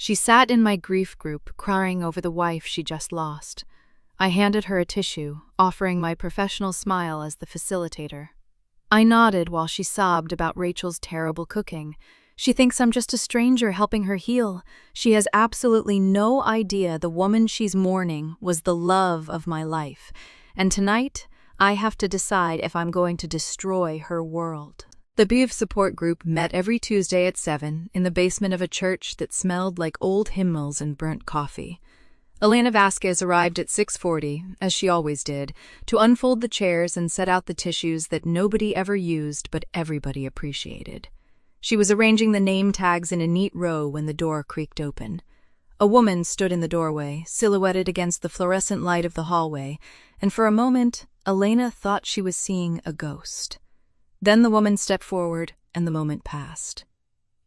She sat in my grief group, crying over the wife she just lost. I handed her a tissue, offering my professional smile as the facilitator. I nodded while she sobbed about Rachel's terrible cooking. She thinks I'm just a stranger helping her heal. She has absolutely no idea the woman she's mourning was the love of my life. And tonight, I have to decide if I'm going to destroy her world. The Bev support group met every Tuesday at 7 in the basement of a church that smelled like old hymnals and burnt coffee. Elena Vasquez arrived at 6:40, as she always did, to unfold the chairs and set out the tissues that nobody ever used but everybody appreciated. She was arranging the name tags in a neat row when the door creaked open. A woman stood in the doorway, silhouetted against the fluorescent light of the hallway, and for a moment, Elena thought she was seeing a ghost. Then the woman stepped forward, and the moment passed.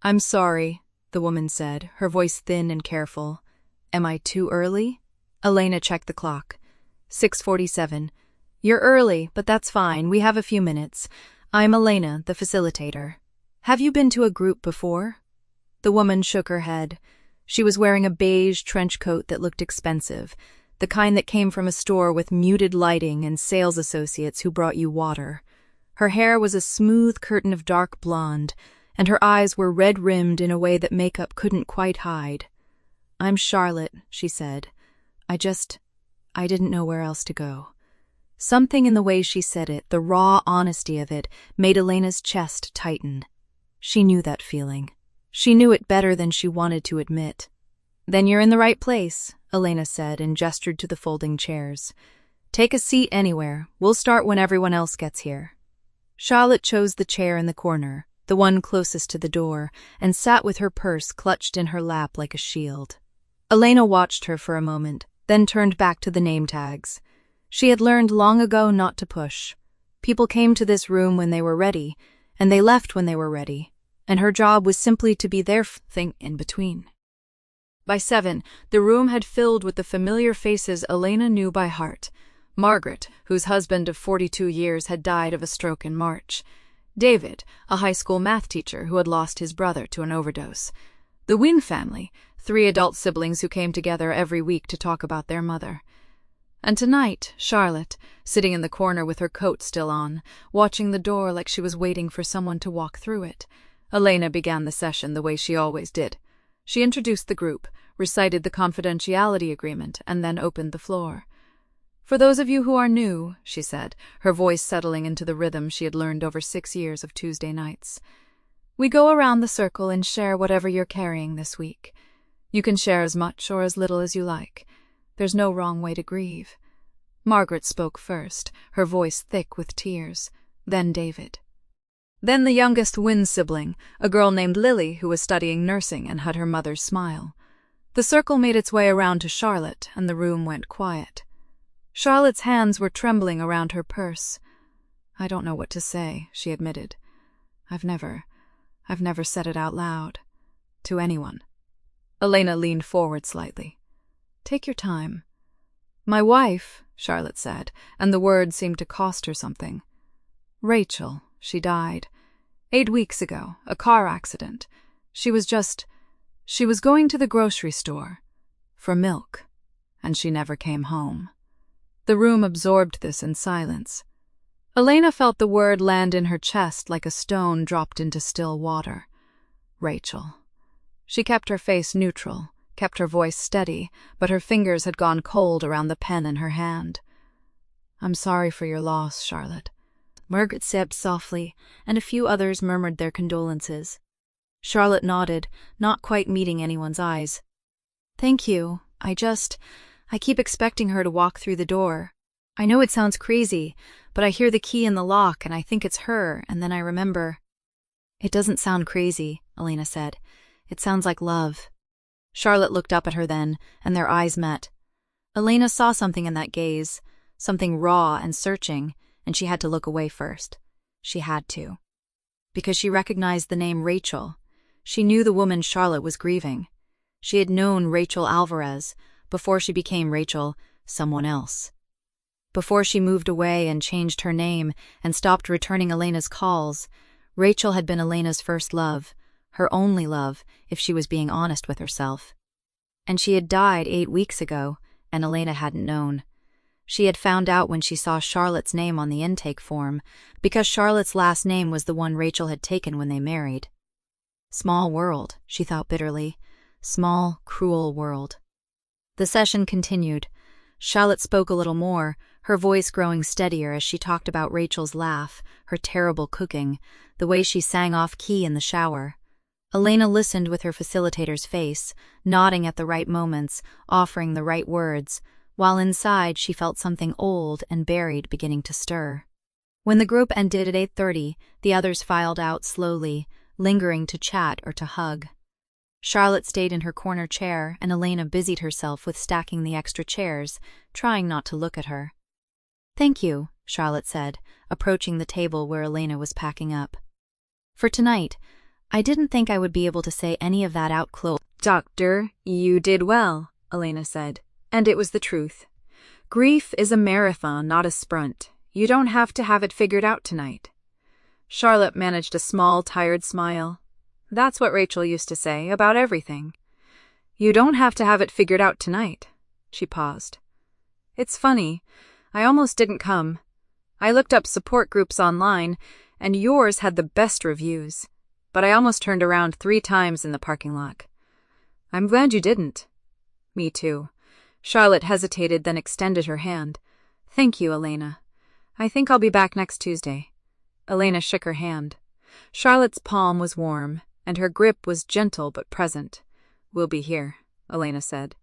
"I'm sorry," the woman said, her voice thin and careful. "Am I too early?" Elena checked the clock. 6:47. "You're early, but that's fine. We have a few minutes. I'm Elena, the facilitator. Have you been to a group before?" The woman shook her head. She was wearing a beige trench coat that looked expensive, the kind that came from a store with muted lighting and sales associates who brought you water. Her hair was a smooth curtain of dark blonde, and her eyes were red-rimmed in a way that makeup couldn't quite hide. "I'm Charlotte," she said. I didn't know where else to go." Something in the way she said it, the raw honesty of it, made Elena's chest tighten. She knew that feeling. She knew it better than she wanted to admit. "Then you're in the right place," Elena said and gestured to the folding chairs. "Take a seat anywhere. We'll start when everyone else gets here." Charlotte chose the chair in the corner, the one closest to the door, and sat with her purse clutched in her lap like a shield. Elena watched her for a moment, then turned back to the name tags. She had learned long ago not to push. People came to this room when they were ready, and they left when they were ready, and her job was simply to be their thing in between. By 7, the room had filled with the familiar faces Elena knew by heart. Margaret, whose husband of 42 years had died of a stroke in March. David, a high school math teacher who had lost his brother to an overdose. The Wynne family, 3 adult siblings who came together every week to talk about their mother. And tonight, Charlotte, sitting in the corner with her coat still on, watching the door like she was waiting for someone to walk through it. Elena began the session the way she always did. She introduced the group, recited the confidentiality agreement, and then opened the floor. "For those of you who are new," she said, her voice settling into the rhythm she had learned over 6 years of Tuesday nights, "we go around the circle and share whatever you're carrying this week. You can share as much or as little as you like. There's no wrong way to grieve." Margaret spoke first, her voice thick with tears, then David. Then the youngest Wynne sibling, a girl named Lily who was studying nursing and had her mother's smile. The circle made its way around to Charlotte, and the room went quiet. Charlotte's hands were trembling around her purse. "I don't know what to say," she admitted. I've never said it out loud. To anyone." Elena leaned forward slightly. "Take your time." "My wife," Charlotte said, and the word seemed to cost her something. "Rachel, she died. 8 weeks ago, a car accident. She was going to the grocery store. For milk. And she never came home." The room absorbed this in silence. Elena felt the word land in her chest like a stone dropped into still water. Rachel. She kept her face neutral, kept her voice steady, but her fingers had gone cold around the pen in her hand. "I'm sorry for your loss, Charlotte." Margaret sobbed softly, and a few others murmured their condolences. Charlotte nodded, not quite meeting anyone's eyes. "Thank you. I keep expecting her to walk through the door. I know it sounds crazy, but I hear the key in the lock and I think it's her, and then I remember." "It doesn't sound crazy," Elena said. "It sounds like love." Charlotte looked up at her then, and their eyes met. Elena saw something in that gaze, something raw and searching, and she had to look away first. She had to. Because she recognized the name Rachel. She knew the woman Charlotte was grieving. She had known Rachel Alvarez before she became Rachel, someone else. Before she moved away and changed her name and stopped returning Elena's calls, Rachel had been Elena's first love, her only love, if she was being honest with herself. And she had died 8 weeks ago, and Elena hadn't known. She had found out when she saw Charlotte's name on the intake form, because Charlotte's last name was the one Rachel had taken when they married. Small world, she thought bitterly. Small, cruel world. The session continued. Charlotte spoke a little more, her voice growing steadier as she talked about Rachel's laugh, her terrible cooking, the way she sang off-key in the shower. Elena listened with her facilitator's face, nodding at the right moments, offering the right words, while inside she felt something old and buried beginning to stir. When the group ended at 8:30, the others filed out slowly, lingering to chat or to hug. Charlotte stayed in her corner chair, and Elena busied herself with stacking the extra chairs, trying not to look at her. "Thank you," Charlotte said, approaching the table where Elena was packing up. "For tonight, I didn't think I would be able to say any of that out close." "Doctor, you did well," Elena said, and it was the truth. "Grief is a marathon, not a sprint. You don't have to have it figured out tonight." Charlotte managed a small, tired smile. That's what Rachel used to say about everything. "You don't have to have it figured out tonight." She paused. "It's funny, I almost didn't come. I looked up support groups online, and yours had the best reviews, but I almost turned around 3 times in the parking lot." "I'm glad you didn't." "Me too." Charlotte hesitated, then extended her hand. "Thank you, Elena. I think I'll be back next Tuesday." Elena shook her hand. Charlotte's palm was warm, and her grip was gentle but present. "We'll be here," Elena said.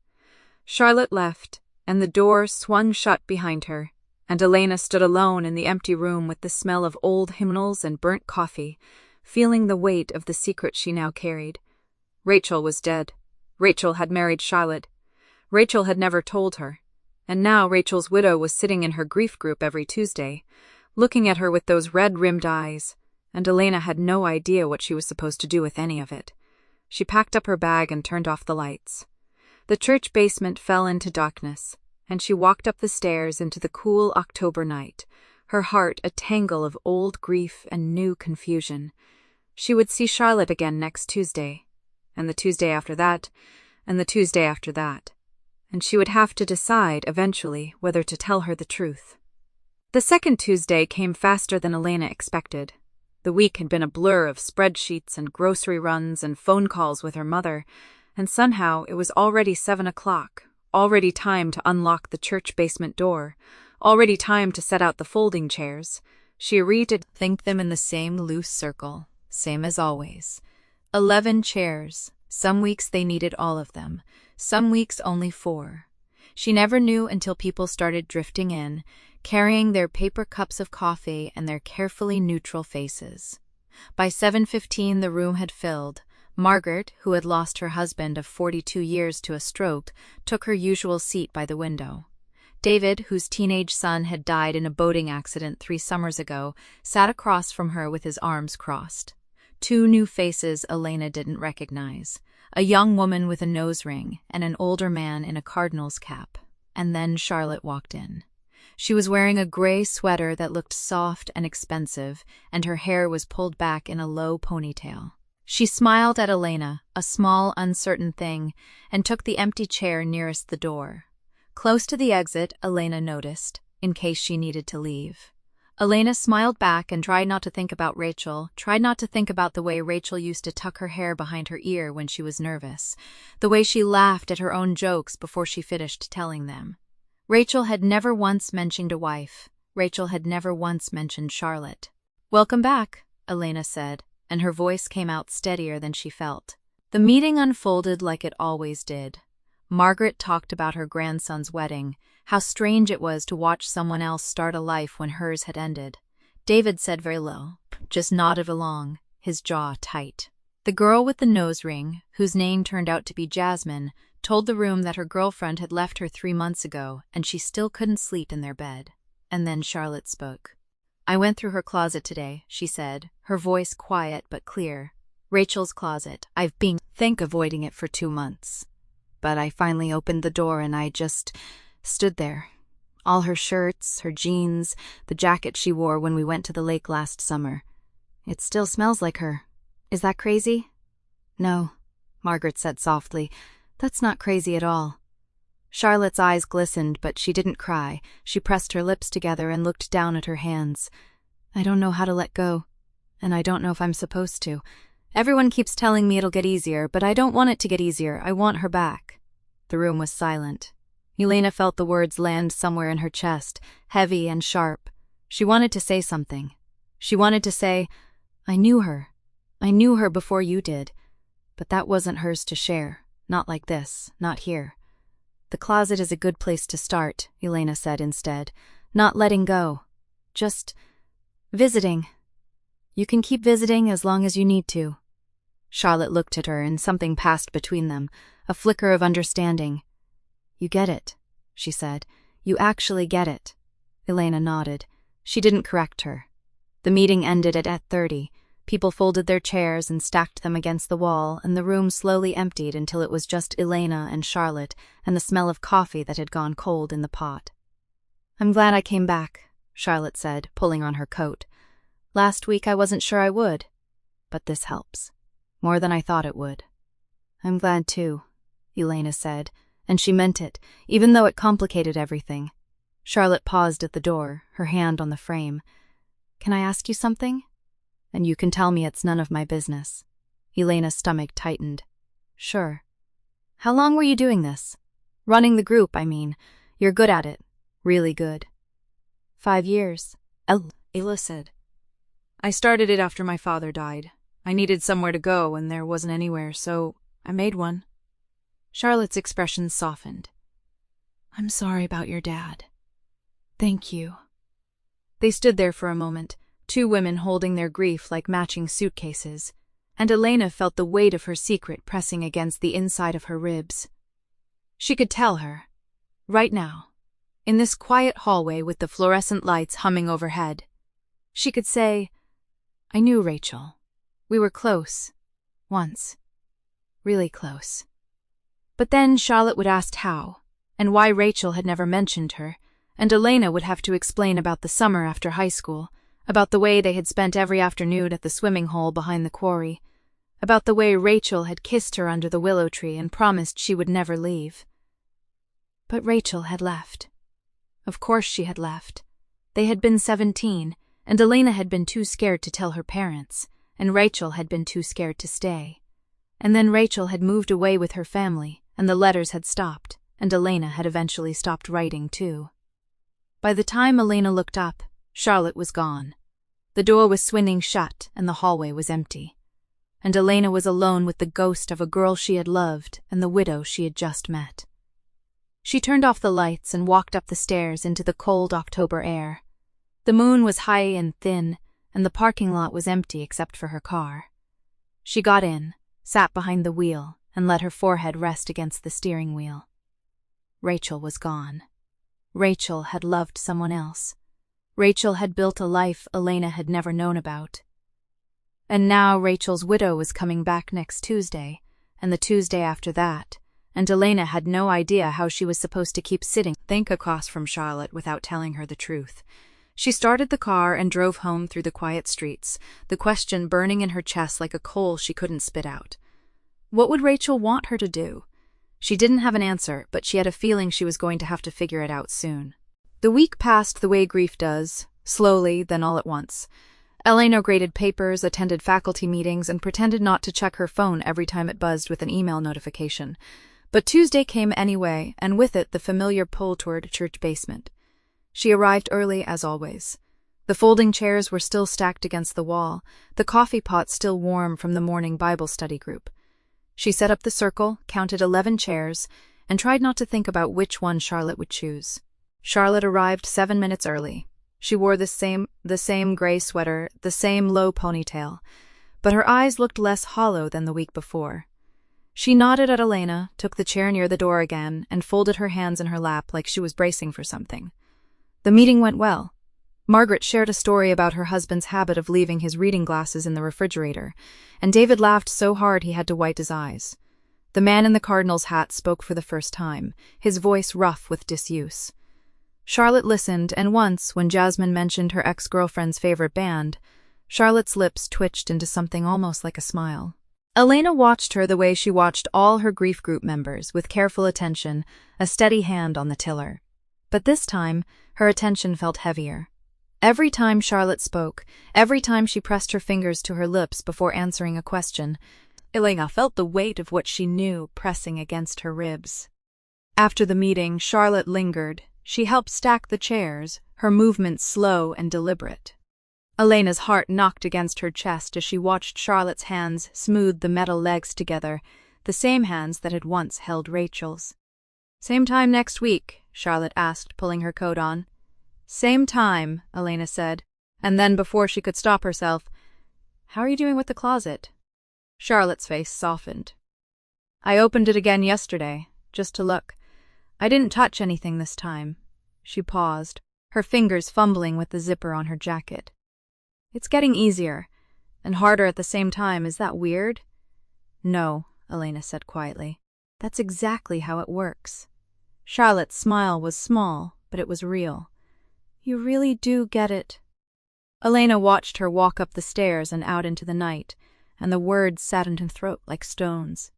Charlotte left, and the door swung shut behind her, and Elena stood alone in the empty room with the smell of old hymnals and burnt coffee, feeling the weight of the secret she now carried. Rachel was dead. Rachel had married Charlotte. Rachel had never told her, and now Rachel's widow was sitting in her grief group every Tuesday, looking at her with those red-rimmed eyes, and Elena had no idea what she was supposed to do with any of it. She packed up her bag and turned off the lights. The church basement fell into darkness, and she walked up the stairs into the cool October night, her heart a tangle of old grief and new confusion. She would see Charlotte again next Tuesday, and the Tuesday after that, and the Tuesday after that, and she would have to decide eventually whether to tell her the truth. The second Tuesday came faster than Elena expected. The week had been a blur of spreadsheets and grocery runs and phone calls with her mother, and somehow it was already 7 o'clock, already time to unlock the church basement door, already time to set out the folding chairs. She arranged them in the same loose circle, same as always. 11 chairs. Some weeks they needed all of them, some weeks only 4. She never knew until people started drifting in, carrying their paper cups of coffee and their carefully neutral faces. By 7:15 the room had filled. Margaret, who had lost her husband of 42 years to a stroke, took her usual seat by the window. David, whose teenage son had died in a boating accident 3 summers ago, sat across from her with his arms crossed. 2 new faces Elena didn't recognize. A young woman with a nose ring and an older man in a cardinal's cap. And then Charlotte walked in. She was wearing a gray sweater that looked soft and expensive, and her hair was pulled back in a low ponytail. She smiled at Elena, a small, uncertain thing, and took the empty chair nearest the door. Close to the exit, Elena noticed, in case she needed to leave. Elena smiled back and tried not to think about Rachel, tried not to think about the way Rachel used to tuck her hair behind her ear when she was nervous, the way she laughed at her own jokes before she finished telling them. Rachel had never once mentioned a wife. Rachel had never once mentioned Charlotte. "Welcome back," Elena said, and her voice came out steadier than she felt. The meeting unfolded like it always did. Margaret talked about her grandson's wedding, how strange it was to watch someone else start a life when hers had ended. David said very little, just nodded along, his jaw tight. The girl with the nose ring, whose name turned out to be Jasmine, told the room that her girlfriend had left her 3 months ago and she still couldn't sleep in their bed. And then Charlotte spoke. "I went through her closet today," she said, her voice quiet but clear. "Rachel's closet. I've been avoiding it for 2 months. But I finally opened the door and I just stood there. All her shirts, her jeans, the jacket she wore when we went to the lake last summer. It still smells like her. Is that crazy?" "No," Margaret said softly. That's not crazy at all. Charlotte's eyes glistened, but she didn't cry. She pressed her lips together and looked down at her hands. I don't know how to let go, and I don't know if I'm supposed to. Everyone keeps telling me it'll get easier, but I don't want it to get easier. I want her back. The room was silent. Elena felt the words land somewhere in her chest, heavy and sharp. She wanted to say something. She wanted to say, I knew her. I knew her before you did. But that wasn't hers to share. Not like this. Not here. The closet is a good place to start, Elena said instead. Not letting go. Just visiting. You can keep visiting as long as you need to. Charlotte looked at her and something passed between them, a flicker of understanding. You get it, she said. You actually get it. Elena nodded. She didn't correct her. The meeting ended at 8:30. People folded their chairs and stacked them against the wall, and the room slowly emptied until it was just Elena and Charlotte and the smell of coffee that had gone cold in the pot. I'm glad I came back, Charlotte said, pulling on her coat. Last week I wasn't sure I would, but this helps. More than I thought it would. I'm glad too, Elena said, and she meant it, even though it complicated everything. Charlotte paused at the door, her hand on the frame. Can I ask you something? And you can tell me it's none of my business. Elena's stomach tightened. Sure. How long were you doing this? Running the group, I mean. You're good at it. Really good. 5 years, Ella said. I started it after my father died. I needed somewhere to go, and there wasn't anywhere, so I made one. Charlotte's expression softened. I'm sorry about your dad. Thank you. They stood there for a moment, 2 women holding their grief like matching suitcases, and Elena felt the weight of her secret pressing against the inside of her ribs. She could tell her, right now, in this quiet hallway with the fluorescent lights humming overhead. She could say, I knew Rachel. We were close. Once. Really close. But then Charlotte would ask how, and why Rachel had never mentioned her, and Elena would have to explain about the summer after high school, about the way they had spent every afternoon at the swimming hole behind the quarry, about the way Rachel had kissed her under the willow tree and promised she would never leave. But Rachel had left. Of course she had left. They had been 17, and Elena had been too scared to tell her parents, and Rachel had been too scared to stay. And then Rachel had moved away with her family, and the letters had stopped, and Elena had eventually stopped writing too. By the time Elena looked up, Charlotte was gone. The door was swinging shut, and the hallway was empty. And Elena was alone with the ghost of a girl she had loved and the widow she had just met. She turned off the lights and walked up the stairs into the cold October air. The moon was high and thin, and the parking lot was empty except for her car. She got in, sat behind the wheel, and let her forehead rest against the steering wheel. Rachel was gone. Rachel had loved someone else. Rachel had built a life Elena had never known about. And now Rachel's widow was coming back next Tuesday, and the Tuesday after that, and Elena had no idea how she was supposed to keep sitting across from Charlotte without telling her the truth. She started the car and drove home through the quiet streets, the question burning in her chest like a coal she couldn't spit out. What would Rachel want her to do? She didn't have an answer, but she had a feeling she was going to have to figure it out soon. The week passed the way grief does, slowly, then all at once. Elena graded papers, attended faculty meetings, and pretended not to check her phone every time it buzzed with an email notification. But Tuesday came anyway, and with it the familiar pull toward church basement. She arrived early, as always. The folding chairs were still stacked against the wall, the coffee pot still warm from the morning Bible study group. She set up the circle, counted 11 chairs, and tried not to think about which one Charlotte would choose. Charlotte arrived 7 minutes early. She wore the same gray sweater, the same low ponytail, but her eyes looked less hollow than the week before. She nodded at Elena, took the chair near the door again, and folded her hands in her lap like she was bracing for something. The meeting went well. Margaret shared a story about her husband's habit of leaving his reading glasses in the refrigerator, and David laughed so hard he had to wipe his eyes. The man in the cardinal's hat spoke for the first time, his voice rough with disuse. Charlotte listened, and once, when Jasmine mentioned her ex-girlfriend's favorite band, Charlotte's lips twitched into something almost like a smile. Elena watched her the way she watched all her grief group members, with careful attention, a steady hand on the tiller. But this time, her attention felt heavier. Every time Charlotte spoke, every time she pressed her fingers to her lips before answering a question, Elena felt the weight of what she knew pressing against her ribs. After the meeting, Charlotte lingered. She helped stack the chairs, her movements slow and deliberate. Elena's heart knocked against her chest as she watched Charlotte's hands smooth the metal legs together, the same hands that had once held Rachel's. "Same time next week?" Charlotte asked, pulling her coat on. "Same time," Elena said, and then before she could stop herself, "How are you doing with the closet?" Charlotte's face softened. "I opened it again yesterday, just to look. I didn't touch anything this time." She paused, her fingers fumbling with the zipper on her jacket. "It's getting easier, and harder at the same time. Is that weird?" "No," Elena said quietly. "That's exactly how it works." Charlotte's smile was small, but it was real. "You really do get it." Elena watched her walk up the stairs and out into the night, and the words sat in her throat like stones.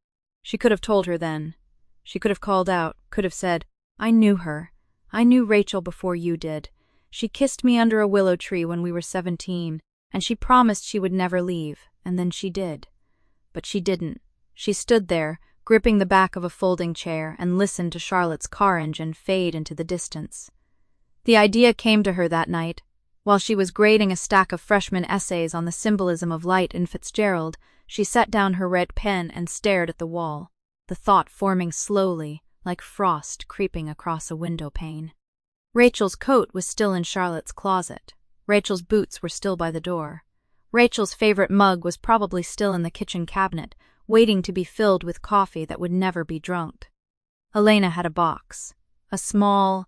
She could have told her then. She could have called out, could have said, "I knew her. I knew Rachel before you did. She kissed me under a willow tree when we were 17, and she promised she would never leave, and then she did." But she didn't. She stood there, gripping the back of a folding chair, and listened to Charlotte's car engine fade into the distance. The idea came to her that night. While she was grading a stack of freshman essays on the symbolism of light in Fitzgerald, she set down her red pen and stared at the wall, the thought forming slowly, like frost creeping across a window pane. Rachel's coat was still in Charlotte's closet. Rachel's boots were still by the door. Rachel's favorite mug was probably still in the kitchen cabinet, waiting to be filled with coffee that would never be drunk. Elena had a box, a small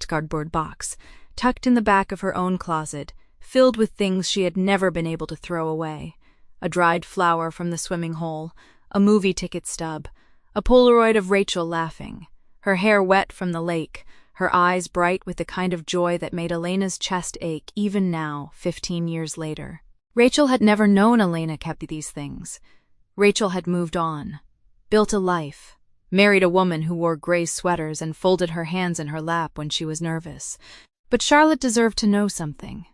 cardboard box, tucked in the back of her own closet, filled with things she had never been able to throw away. A dried flower from the swimming hole, a movie ticket stub, a Polaroid of Rachel laughing, her hair wet from the lake, her eyes bright with the kind of joy that made Elena's chest ache even now, 15 years later. Rachel had never known Elena kept these things. Rachel had moved on, built a life, married a woman who wore gray sweaters and folded her hands in her lap when she was nervous. But Charlotte deserved to know something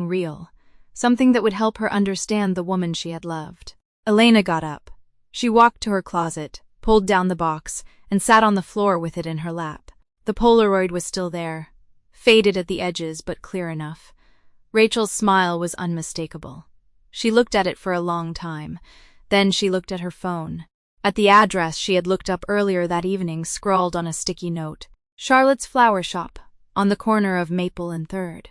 real, something that would help her understand the woman she had loved. Elena got up. She walked to her closet, pulled down the box, and sat on the floor with it in her lap. The Polaroid was still there, faded at the edges but clear enough. Rachel's smile was unmistakable. She looked at it for a long time. Then she looked at her phone. At the address she had looked up earlier that evening, scrawled on a sticky note, "Charlotte's Flower Shop, on the corner of Maple and 3rd.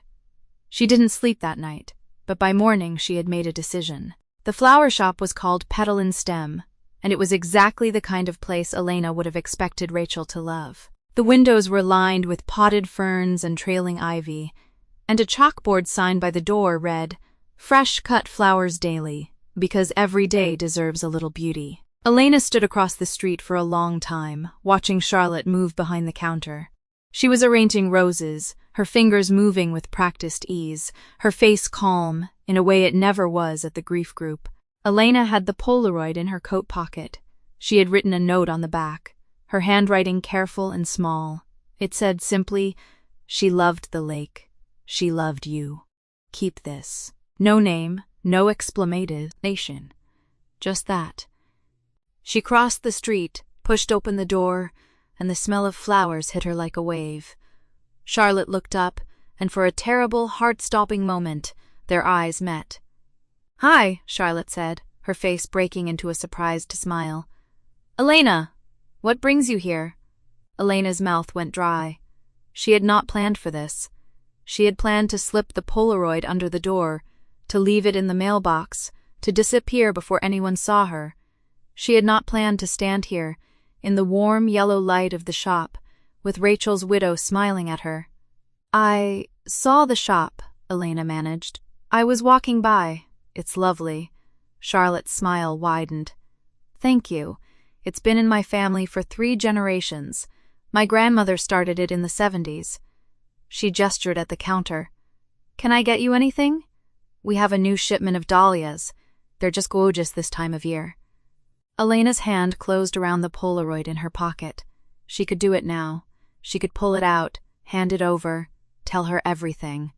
She didn't sleep that night, but by morning she had made a decision. The flower shop was called Petal and Stem, and it was exactly the kind of place Elena would have expected Rachel to love. The windows were lined with potted ferns and trailing ivy, and a chalkboard sign by the door read, "Fresh cut flowers daily, because every day deserves a little beauty." Elena stood across the street for a long time, watching Charlotte move behind the counter. She was arranging roses, her fingers moving with practiced ease, her face calm, in a way it never was at the grief group. Elena had the Polaroid in her coat pocket. She had written a note on the back, her handwriting careful and small. It said simply, "She loved the lake. She loved you. Keep this." No name, no explanation. Just that. She crossed the street, pushed open the door, and the smell of flowers hit her like a wave. Charlotte looked up, and for a terrible, heart-stopping moment, their eyes met. "Hi," Charlotte said, her face breaking into a surprised smile. "Elena, what brings you here?" Elena's mouth went dry. She had not planned for this. She had planned to slip the Polaroid under the door, to leave it in the mailbox, to disappear before anyone saw her. She had not planned to stand here, in the warm yellow light of the shop, with Rachel's widow smiling at her. "I saw the shop," Elena managed. "I was walking by. It's lovely." Charlotte's smile widened. "Thank you. It's been in my family for 3 generations. My grandmother started it in the 70s. She gestured at the counter. "Can I get you anything? We have a new shipment of dahlias. They're just gorgeous this time of year." Elena's hand closed around the Polaroid in her pocket. She could do it now. She could pull it out, hand it over, tell her everything.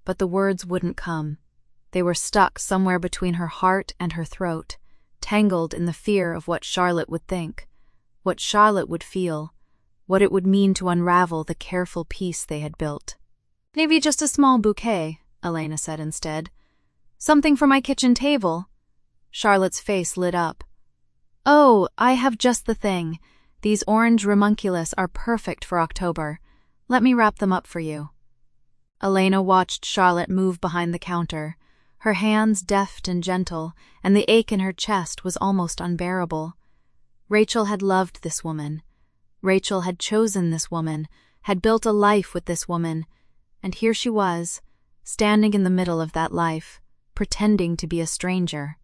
But the words wouldn't come. They were stuck somewhere between her heart and her throat, tangled in the fear of what Charlotte would think, what Charlotte would feel, what it would mean to unravel the careful peace they had built. "Maybe just a small bouquet," Elena said instead. "Something for my kitchen table." Charlotte's face lit up. "Oh, I have just the thing. These orange ranunculus are perfect for October. Let me wrap them up for you." Elena watched Charlotte move behind the counter, her hands deft and gentle, and the ache in her chest was almost unbearable. Rachel had loved this woman. Rachel had chosen this woman, had built a life with this woman, and here she was, standing in the middle of that life, pretending to be a stranger.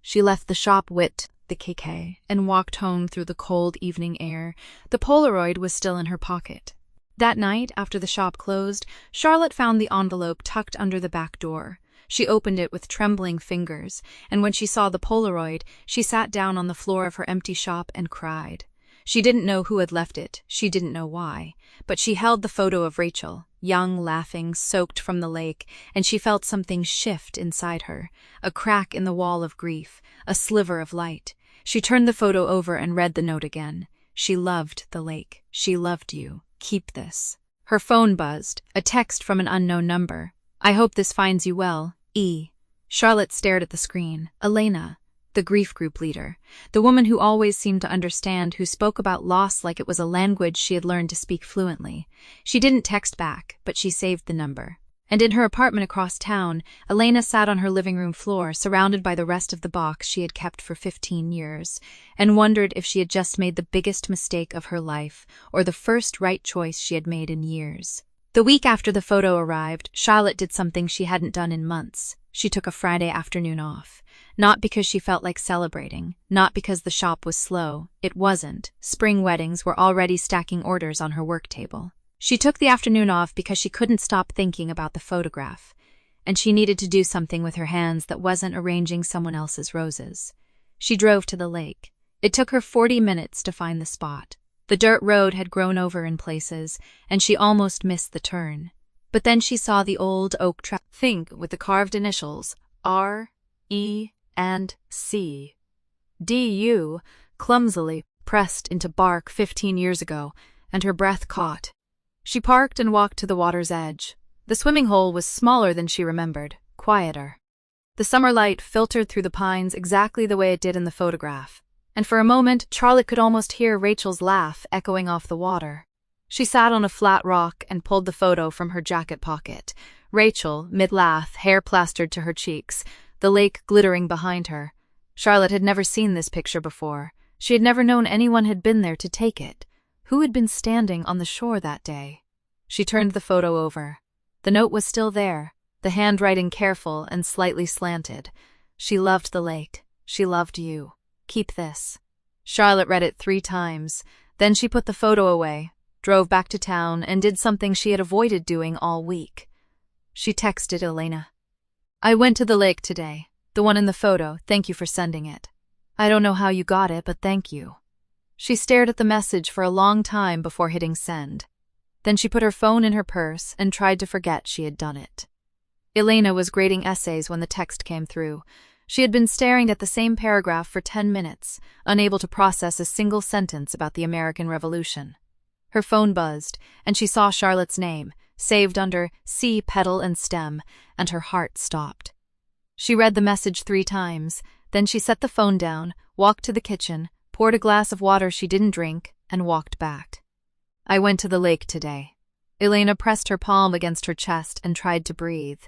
She left the shop with the KK and walked home through the cold evening air. The Polaroid was still in her pocket. That night, after the shop closed, Charlotte found the envelope tucked under the back door. She opened it with trembling fingers, and when she saw the Polaroid, she sat down on the floor of her empty shop and cried. She didn't know who had left it, she didn't know why, but she held the photo of Rachel, young, laughing, soaked from the lake, and she felt something shift inside her, a crack in the wall of grief, a sliver of light. She turned the photo over and read the note again. She loved the lake. She loved you. Keep this. Her phone buzzed, a text from an unknown number. "I hope this finds you well, E." Charlotte stared at the screen. Elena, the grief group leader, the woman who always seemed to understand, who spoke about loss like it was a language she had learned to speak fluently. She didn't text back, but she saved the number. And in her apartment across town, Elena sat on her living room floor, surrounded by the rest of the box she had kept for 15 years, and wondered if she had just made the biggest mistake of her life, or the first right choice she had made in years. The week after the photo arrived, Charlotte did something she hadn't done in months. She took a Friday afternoon off. Not because she felt like celebrating, not because the shop was slow. It wasn't. Spring weddings were already stacking orders on her work table. She took the afternoon off because she couldn't stop thinking about the photograph, and she needed to do something with her hands that wasn't arranging someone else's roses. She drove to the lake. It took her 40 minutes to find the spot. The dirt road had grown over in places, and she almost missed the turn. But then she saw the old oak thing with the carved initials R, E, and C. D.U. clumsily pressed into bark 15 years ago, and her breath caught. She parked and walked to the water's edge. The swimming hole was smaller than she remembered, quieter. The summer light filtered through the pines exactly the way it did in the photograph, and for a moment Charlotte could almost hear Rachel's laugh echoing off the water. She sat on a flat rock and pulled the photo from her jacket pocket. Rachel, mid-laugh, hair plastered to her cheeks, the lake glittering behind her. Charlotte had never seen this picture before. She had never known anyone had been there to take it. Who had been standing on the shore that day? She turned the photo over. The note was still there, the handwriting careful and slightly slanted. She loved the lake. She loved you. Keep this. Charlotte read it 3 times. Then she put the photo away, drove back to town, and did something she had avoided doing all week. She texted Elena. "I went to the lake today. The one in the photo. Thank you for sending it. I don't know how you got it, but thank you." She stared at the message for a long time before hitting send. Then she put her phone in her purse and tried to forget she had done it. Elena was grading essays when the text came through. She had been staring at the same paragraph for 10 minutes, unable to process a single sentence about the American Revolution. Her phone buzzed, and she saw Charlotte's name, saved under C, petal and stem, and her heart stopped. She read the message 3 times, then she set the phone down, walked to the kitchen, poured a glass of water she didn't drink, and walked back. "I went to the lake today." Elena pressed her palm against her chest and tried to breathe.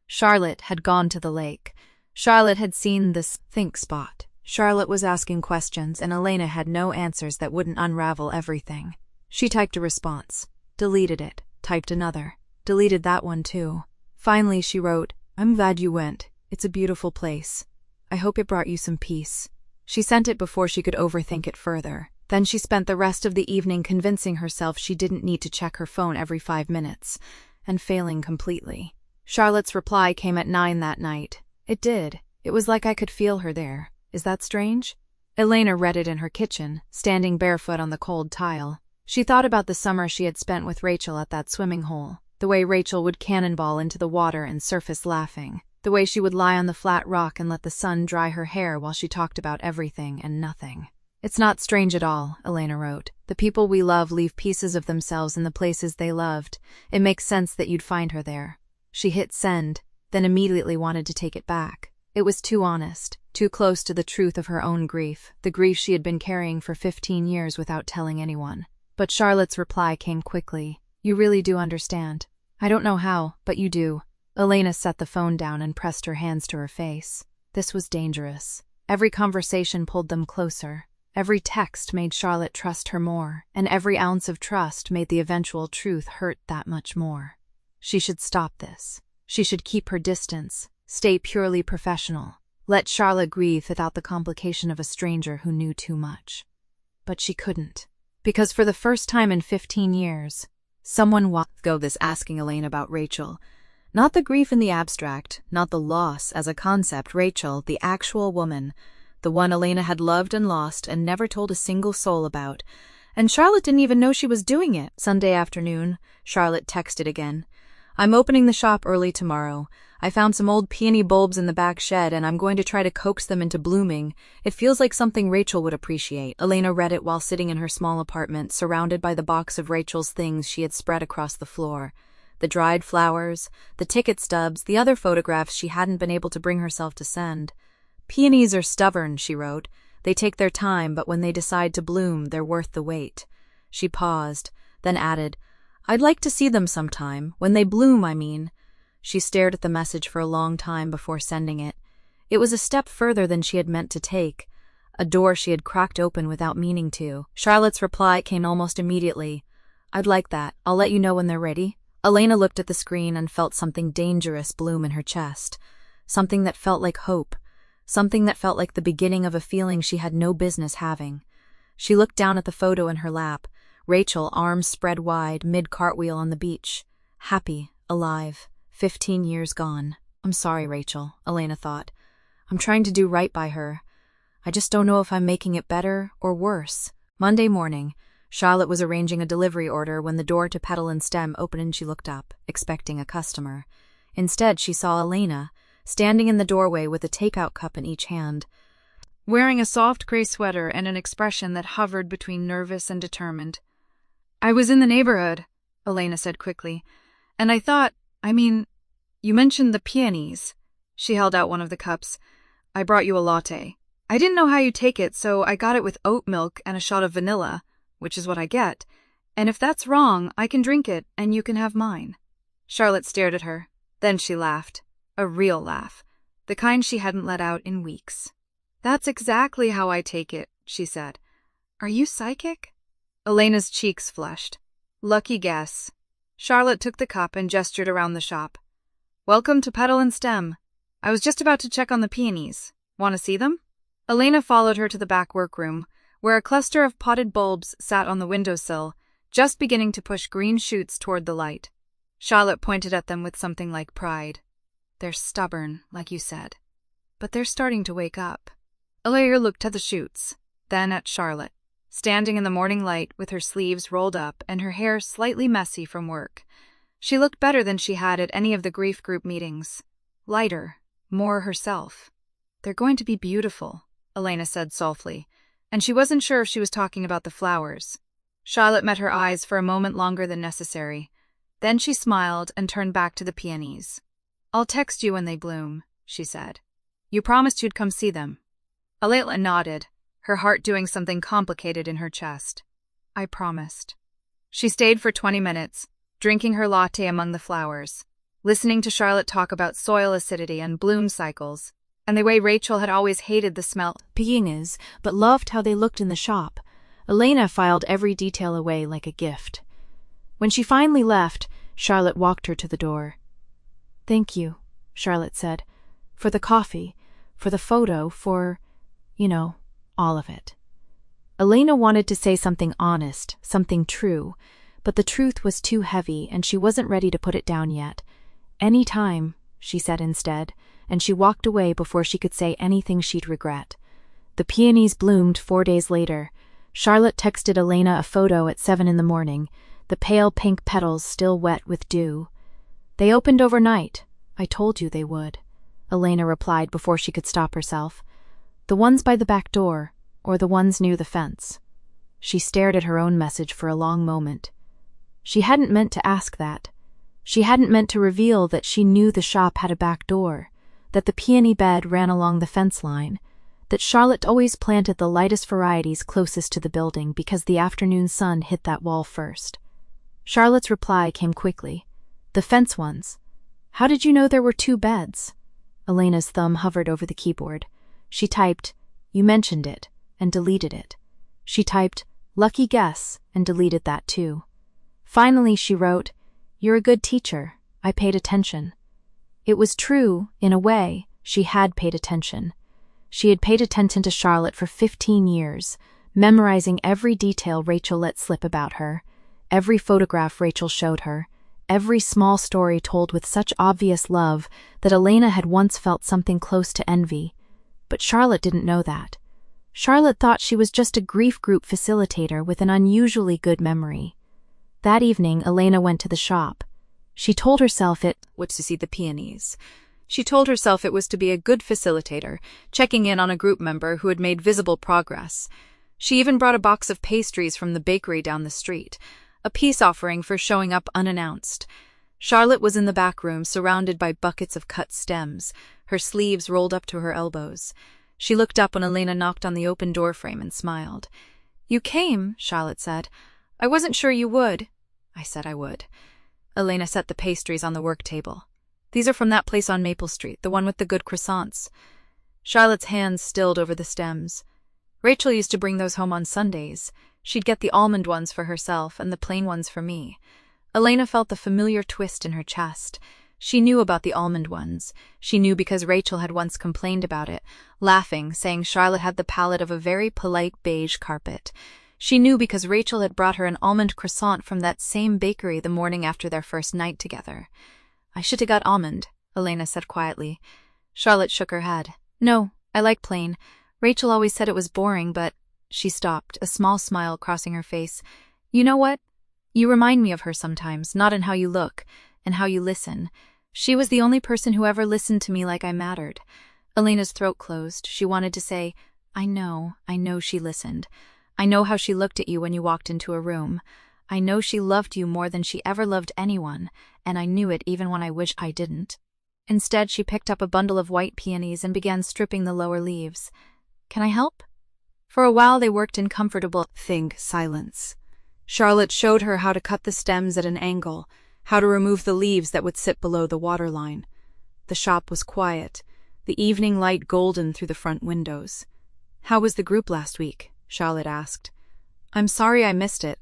Charlotte had gone to the lake. Charlotte had seen this think spot. Charlotte was asking questions, and Elena had no answers that wouldn't unravel everything. She typed a response, deleted it, typed another, deleted that one too. Finally she wrote, "I'm glad you went. It's a beautiful place. I hope it brought you some peace." She sent it before she could overthink it further. Then she spent the rest of the evening convincing herself she didn't need to check her phone every 5 minutes, and failing completely. Charlotte's reply came at 9 that night. It did. It was like I could feel her there. Is that strange? Elena read it in her kitchen, standing barefoot on the cold tile. She thought about the summer she had spent with Rachel at that swimming hole, the way Rachel would cannonball into the water and surface laughing, the way she would lie on the flat rock and let the sun dry her hair while she talked about everything and nothing. It's not strange at all, Elena wrote. The people we love leave pieces of themselves in the places they loved. It makes sense that you'd find her there. She hit send, then immediately wanted to take it back. It was too honest, too close to the truth of her own grief, the grief she had been carrying for 15 years without telling anyone. But Charlotte's reply came quickly. You really do understand. I don't know how, but you do. Elena set the phone down and pressed her hands to her face. This was dangerous. Every conversation pulled them closer. Every text made Charlotte trust her more, and every ounce of trust made the eventual truth hurt that much more. She should stop this. She should keep her distance, stay purely professional, let Charlotte grieve without the complication of a stranger who knew too much. But she couldn't. Because for the first time in 15 years, someone walked go this asking Elaine about Rachel. Not the grief in the abstract, not the loss as a concept, Rachel, the actual woman, the one Elena had loved and lost and never told a single soul about. And Charlotte didn't even know she was doing it. Sunday afternoon, Charlotte texted again. I'm opening the shop early tomorrow. I found some old peony bulbs in the back shed and I'm going to try to coax them into blooming. It feels like something Rachel would appreciate. Elena read it while sitting in her small apartment, surrounded by the box of Rachel's things she had spread across the floor. The dried flowers, the ticket stubs, the other photographs she hadn't been able to bring herself to send. Peonies are stubborn, she wrote. They take their time, but when they decide to bloom, they're worth the wait. She paused, then added, I'd like to see them sometime. When they bloom, I mean. She stared at the message for a long time before sending it. It was a step further than she had meant to take, a door she had cracked open without meaning to. Charlotte's reply came almost immediately. I'd like that. I'll let you know when they're ready. Elena looked at the screen and felt something dangerous bloom in her chest. Something that felt like hope. Something that felt like the beginning of a feeling she had no business having. She looked down at the photo in her lap. Rachel, arms spread wide, mid-cartwheel on the beach. Happy, alive, 15 years gone. I'm sorry, Rachel, Elena thought. I'm trying to do right by her. I just don't know if I'm making it better or worse. Monday morning, Charlotte was arranging a delivery order when the door to Petal and Stem opened and she looked up, expecting a customer. Instead, she saw Elena, standing in the doorway with a takeout cup in each hand, wearing a soft gray sweater and an expression that hovered between nervous and determined. I was in the neighborhood, Elena said quickly, and I thought, you mentioned the peonies. She held out one of the cups. I brought you a latte. I didn't know how you take it, so I got it with oat milk and a shot of vanilla, which is what I get. And if that's wrong, I can drink it, and you can have mine. Charlotte stared at her. Then she laughed. A real laugh. The kind she hadn't let out in weeks. That's exactly how I take it, she said. Are you psychic? Elena's cheeks flushed. Lucky guess. Charlotte took the cup and gestured around the shop. Welcome to Petal and Stem. I was just about to check on the peonies. Want to see them? Elena followed her to the back workroom, where a cluster of potted bulbs sat on the windowsill, just beginning to push green shoots toward the light. Charlotte pointed at them with something like pride. They're stubborn, like you said. But they're starting to wake up. Elena looked at the shoots, then at Charlotte, standing in the morning light with her sleeves rolled up and her hair slightly messy from work. She looked better than she had at any of the grief group meetings. Lighter, more herself. They're going to be beautiful, Elena said softly, and she wasn't sure if she was talking about the flowers. Charlotte met her eyes for a moment longer than necessary. Then she smiled and turned back to the peonies. I'll text you when they bloom, she said. You promised you'd come see them. Elena nodded, her heart doing something complicated in her chest. I promised. She stayed for 20 minutes, drinking her latte among the flowers, listening to Charlotte talk about soil acidity and bloom cycles, and the way Rachel had always hated the smell of peonies, but loved how they looked in the shop. Elena filed every detail away like a gift. When she finally left, Charlotte walked her to the door. Thank you, Charlotte said, for the coffee, for the photo, for, all of it. Elena wanted to say something honest, something true, but the truth was too heavy and she wasn't ready to put it down yet. Any time, she said instead, and she walked away before she could say anything she'd regret. The peonies bloomed 4 days later. Charlotte texted Elena a photo at 7 in the morning, the pale pink petals still wet with dew. "They opened overnight. I told you they would," Elena replied before she could stop herself. "The ones by the back door, or the ones near the fence?" She stared at her own message for a long moment. She hadn't meant to ask that. She hadn't meant to reveal that she knew the shop had a back door, that the peony bed ran along the fence line, that Charlotte always planted the lightest varieties closest to the building because the afternoon sun hit that wall first. Charlotte's reply came quickly. "The fence ones. How did you know there were 2 beds?" Elena's thumb hovered over the keyboard. She typed, "You mentioned it," and deleted it. She typed, "Lucky guess," and deleted that too. Finally she wrote, "You're a good teacher. I paid attention." It was true, in a way, she had paid attention. She had paid attention to Charlotte for 15 years, memorizing every detail Rachel let slip about her, every photograph Rachel showed her, every small story told with such obvious love that Elena had once felt something close to envy. But Charlotte didn't know that. Charlotte thought she was just a grief group facilitator with an unusually good memory. That evening, Elena went to the shop. She told herself it was to see the peonies. She told herself it was to be a good facilitator, checking in on a group member who had made visible progress. She even brought a box of pastries from the bakery down the street, a peace offering for showing up unannounced. Charlotte was in the back room, surrounded by buckets of cut stems, her sleeves rolled up to her elbows. She looked up when Elena knocked on the open doorframe and smiled. "You came," Charlotte said. "I wasn't sure you would." "I said I would." Elena set the pastries on the work table. "These are from that place on Maple Street, the one with the good croissants." Charlotte's hands stilled over the stems. "Rachel used to bring those home on Sundays. She'd get the almond ones for herself and the plain ones for me." Elena felt the familiar twist in her chest. She knew about the almond ones. She knew because Rachel had once complained about it, laughing, saying Charlotte had the palette of a very polite beige carpet. She knew because Rachel had brought her an almond croissant from that same bakery the morning after their first night together. "I should have got almond," Elena said quietly. Charlotte shook her head. "No, I like plain. Rachel always said it was boring, but—" She stopped, a small smile crossing her face. "You know what? You remind me of her sometimes, not in how you look, and how you listen. She was the only person who ever listened to me like I mattered." Elena's throat closed. She wanted to say, I know she listened. I know how she looked at you when you walked into a room. I know she loved you more than she ever loved anyone, and I knew it even when I wish I didn't." Instead, she picked up a bundle of white peonies and began stripping the lower leaves. "Can I help?" For a while they worked in comfortable silence. Charlotte showed her how to cut the stems at an angle, how to remove the leaves that would sit below the waterline. The shop was quiet, the evening light golden through the front windows. "How was the group last week?" Charlotte asked. "I'm sorry I missed it.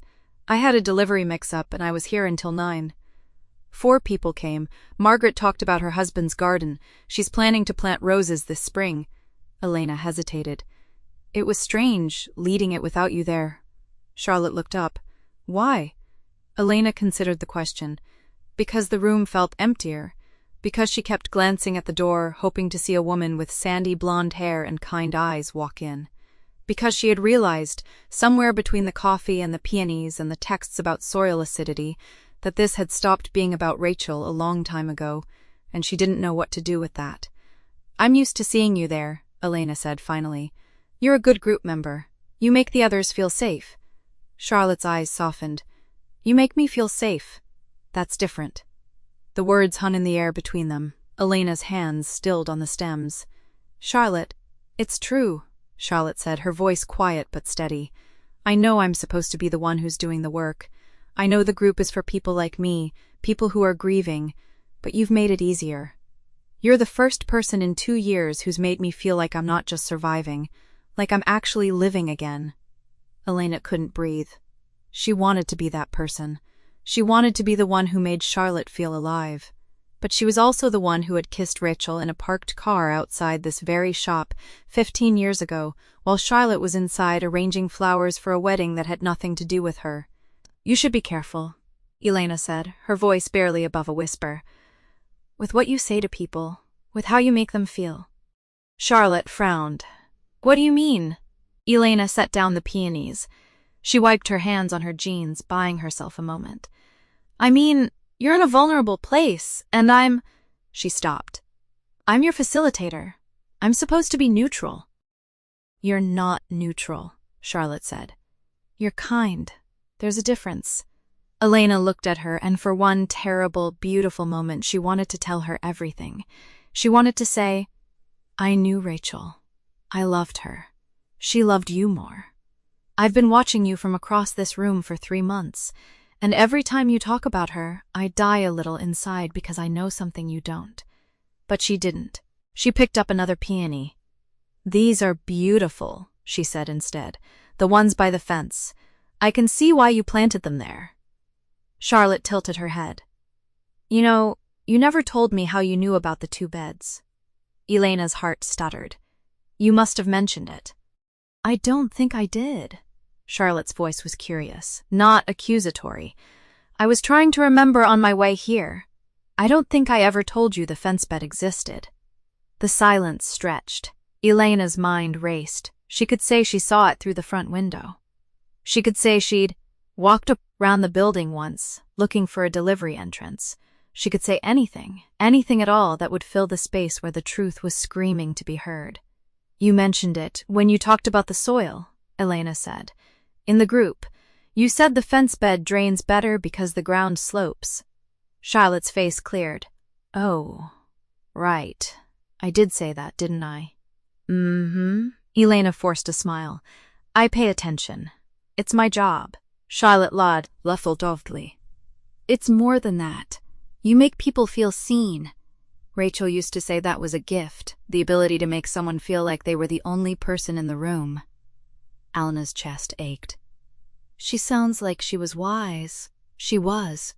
I had a delivery mix-up and I was here until 9. 4 people came. Margaret talked about her husband's garden. She's planning to plant roses this spring." Elena hesitated. "It was strange, leading it without you there." Charlotte looked up. "Why?" Elena considered the question. Because the room felt emptier. Because she kept glancing at the door, hoping to see a woman with sandy blonde hair and kind eyes walk in. Because she had realized, somewhere between the coffee and the peonies and the texts about soil acidity, that this had stopped being about Rachel a long time ago, and she didn't know what to do with that. "I'm used to seeing you there," Elena said finally. "You're a good group member. You make the others feel safe." Charlotte's eyes softened. "You make me feel safe. That's different." The words hung in the air between them. Elena's hands stilled on the stems. "Charlotte, it's true," Charlotte said, her voice quiet but steady. "I know I'm supposed to be the one who's doing the work. I know the group is for people like me, people who are grieving, but you've made it easier. You're the first person in 2 years who's made me feel like I'm not just surviving, like I'm actually living again." Elena couldn't breathe. She wanted to be that person. She wanted to be the one who made Charlotte feel alive. But she was also the one who had kissed Rachel in a parked car outside this very shop 15 years ago, while Charlotte was inside arranging flowers for a wedding that had nothing to do with her. "You should be careful," Elena said, her voice barely above a whisper. "With what you say to people, with how you make them feel." Charlotte frowned. What do you mean? Elena set down the peonies. She wiped her hands on her jeans, buying herself a moment. I mean, you're in a vulnerable place, and She stopped. I'm your facilitator. I'm supposed to be neutral. You're not neutral, Charlotte said. You're kind. There's a difference. Elena looked at her, and for one terrible, beautiful moment, she wanted to tell her everything. She wanted to say, I knew Rachel. I loved her. She loved you more. I've been watching you from across this room for 3 months, and every time you talk about her, I die a little inside because I know something you don't. But she didn't. She picked up another peony. These are beautiful, she said instead. The ones by the fence. I can see why you planted them there. Charlotte tilted her head. You know, you never told me how you knew about the 2 beds. Elena's heart stuttered. You must have mentioned it. I don't think I did. Charlotte's voice was curious, not accusatory. I was trying to remember on my way here. I don't think I ever told you the fence bed existed. The silence stretched. Elena's mind raced. She could say she saw it through the front window. She could say she'd walked around the building once, looking for a delivery entrance. She could say anything at all that would fill the space where the truth was screaming to be heard. You mentioned it when you talked about the soil, Elena said. In the group, you said the fence bed drains better because the ground slopes. Charlotte's face cleared. Oh, right. I did say that, didn't I? Mm-hmm. Elena forced a smile. I pay attention. It's my job. Charlotte Laud ruffled softly. It's more than that. You make people feel seen. Rachel used to say that was a gift, the ability to make someone feel like they were the only person in the room. Elena's chest ached. She sounds like she was wise. She was.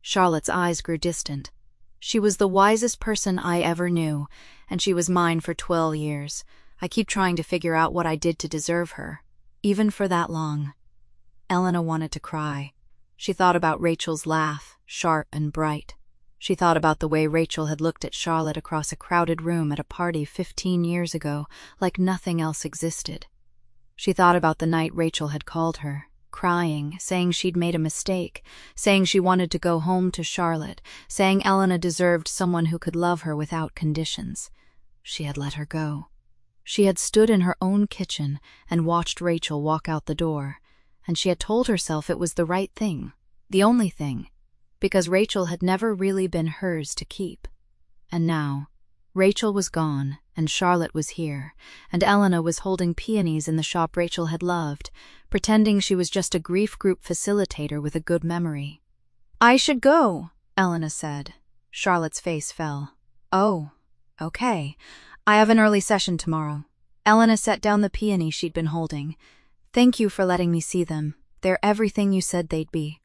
Charlotte's eyes grew distant. She was the wisest person I ever knew, and she was mine for 12 years. I keep trying to figure out what I did to deserve her, even for that long. Elena wanted to cry. She thought about Rachel's laugh, sharp and bright. She thought about the way Rachel had looked at Charlotte across a crowded room at a party 15 years ago, like nothing else existed. She thought about the night Rachel had called her, crying, saying she'd made a mistake, saying she wanted to go home to Charlotte, saying Elena deserved someone who could love her without conditions. She had let her go. She had stood in her own kitchen and watched Rachel walk out the door, and she had told herself it was the right thing, the only thing, because Rachel had never really been hers to keep. And now, Rachel was gone, and Charlotte was here, and Elena was holding peonies in the shop Rachel had loved, pretending she was just a grief group facilitator with a good memory. I should go, Elena said. Charlotte's face fell. Oh, okay. I have an early session tomorrow. Elena set down the peony she'd been holding. Thank you for letting me see them. They're everything you said they'd be.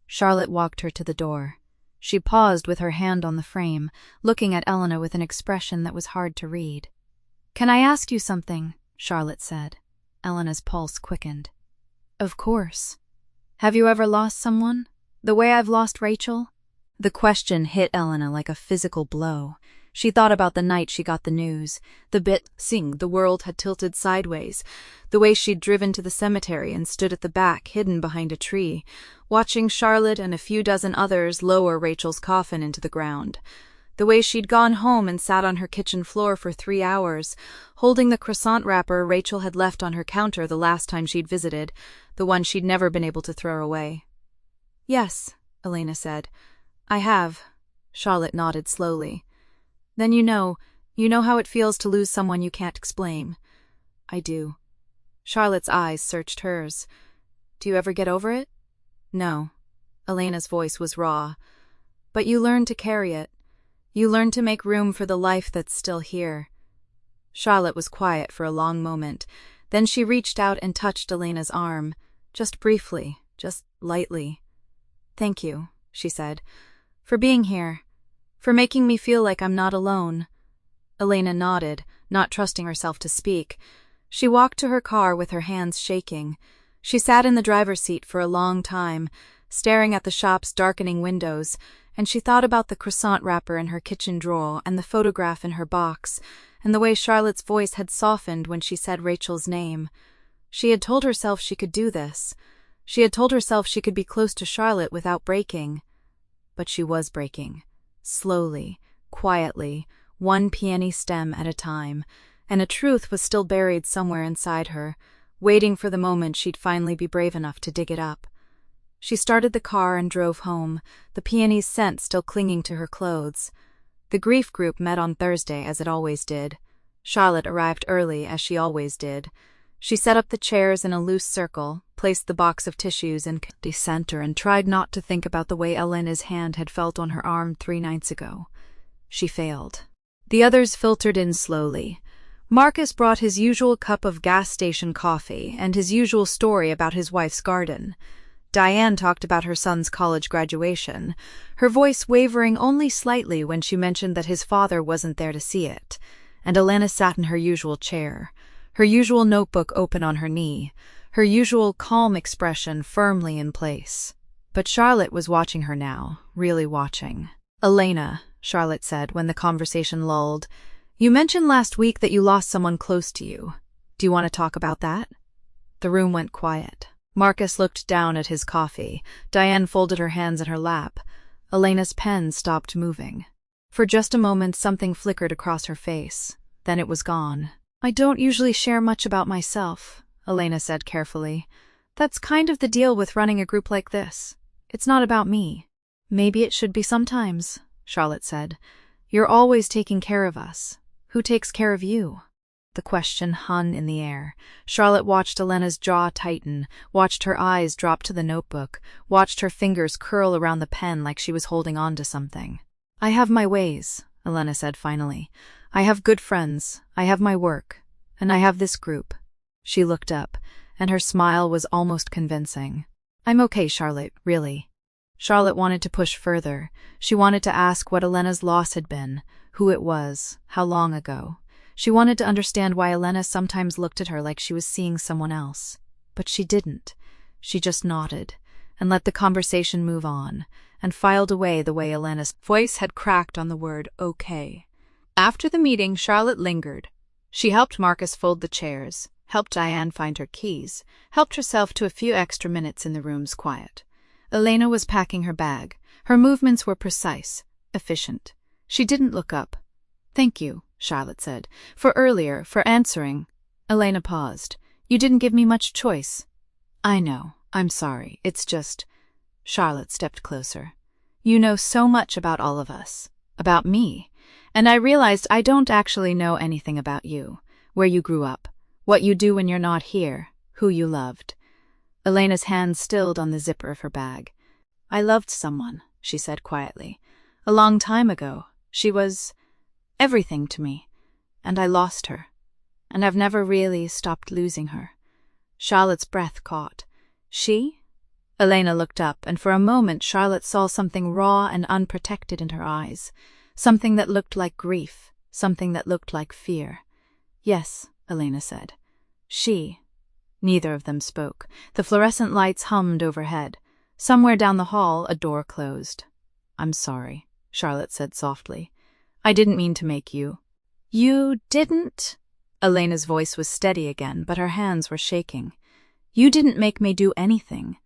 Charlotte walked her to the door. She paused with her hand on the frame, looking at Elena with an expression that was hard to read. Can I ask you something? Charlotte said. Elena's pulse quickened. Of course. Have you ever lost someone? The way I've lost Rachel? The question hit Elena like a physical blow. She thought about the night she got the news, the bit the world had tilted sideways, the way she'd driven to the cemetery and stood at the back, hidden behind a tree, watching Charlotte and a few dozen others lower Rachel's coffin into the ground, the way she'd gone home and sat on her kitchen floor for 3 hours, holding the croissant wrapper Rachel had left on her counter the last time she'd visited, the one she'd never been able to throw away. Yes, Elena said. I have. Charlotte nodded slowly. Then you know how it feels to lose someone you can't explain. I do. Charlotte's eyes searched hers. Do you ever get over it? No. Elena's voice was raw. But you learn to carry it. You learn to make room for the life that's still here. Charlotte was quiet for a long moment. Then she reached out and touched Elena's arm. Just briefly, just lightly. Thank you, she said, for being here. For making me feel like I'm not alone. Elena nodded, not trusting herself to speak. She walked to her car with her hands shaking. She sat in the driver's seat for a long time, staring at the shop's darkening windows, and she thought about the croissant wrapper in her kitchen drawer and the photograph in her box, and the way Charlotte's voice had softened when she said Rachel's name. She had told herself she could do this. She had told herself she could be close to Charlotte without breaking. But she was breaking. Slowly, quietly, one peony stem at a time, and a truth was still buried somewhere inside her, waiting for the moment she'd finally be brave enough to dig it up. She started the car and drove home, the peony's scent still clinging to her clothes. The grief group met on Thursday, as it always did. Charlotte arrived early, as she always did. She set up the chairs in a loose circle, placed the box of tissues in the center, and tried not to think about the way Elena's hand had felt on her arm 3 nights ago. She failed. The others filtered in slowly. Marcus brought his usual cup of gas station coffee and his usual story about his wife's garden. Diane talked about her son's college graduation, her voice wavering only slightly when she mentioned that his father wasn't there to see it, and Elena sat in her usual chair, her usual notebook open on her knee, her usual calm expression firmly in place. But Charlotte was watching her now, really watching. "Elena," Charlotte said when the conversation lulled, "you mentioned last week that you lost someone close to you. Do you want to talk about that?" The room went quiet. Marcus looked down at his coffee. Diane folded her hands in her lap. Elena's pen stopped moving. For just a moment something flickered across her face. Then it was gone. "I don't usually share much about myself," Elena said carefully. "That's kind of the deal with running a group like this. It's not about me." "Maybe it should be sometimes," Charlotte said. "You're always taking care of us. Who takes care of you?" The question hung in the air. Charlotte watched Elena's jaw tighten, watched her eyes drop to the notebook, watched her fingers curl around the pen like she was holding on to something. "I have my ways," Elena said finally. "I have good friends, I have my work, and I have this group." She looked up, and her smile was almost convincing. "I'm okay, Charlotte, really." Charlotte wanted to push further. She wanted to ask what Elena's loss had been, who it was, how long ago. She wanted to understand why Elena sometimes looked at her like she was seeing someone else. But she didn't. She just nodded, and let the conversation move on, and filed away the way Elena's voice had cracked on the word okay. After the meeting, Charlotte lingered. She helped Marcus fold the chairs, helped Diane find her keys, helped herself to a few extra minutes in the room's quiet. Elena was packing her bag. Her movements were precise, efficient. She didn't look up. "Thank you," Charlotte said, for answering. Elena paused. "You didn't give me much choice." "I know. I'm sorry. It's just—" Charlotte stepped closer. "You know so much about all of us. About me. And I realized I don't actually know anything about you. Where you grew up. What you do when you're not here. Who you loved." Elena's hand stilled on the zipper of her bag. "I loved someone," she said quietly. "A long time ago. She was everything to me, and I lost her, and I've never really stopped losing her." Charlotte's breath caught. "She?" Elena looked up, and for a moment Charlotte saw something raw and unprotected in her eyes, something that looked like grief, something that looked like fear. "Yes," Elena said. "She." Neither of them spoke. The fluorescent lights hummed overhead. Somewhere down the hall, a door closed. "I'm sorry," Charlotte said softly. "I didn't mean to make you." "You didn't?" Elena's voice was steady again, but her hands were shaking. "You didn't make me do anything.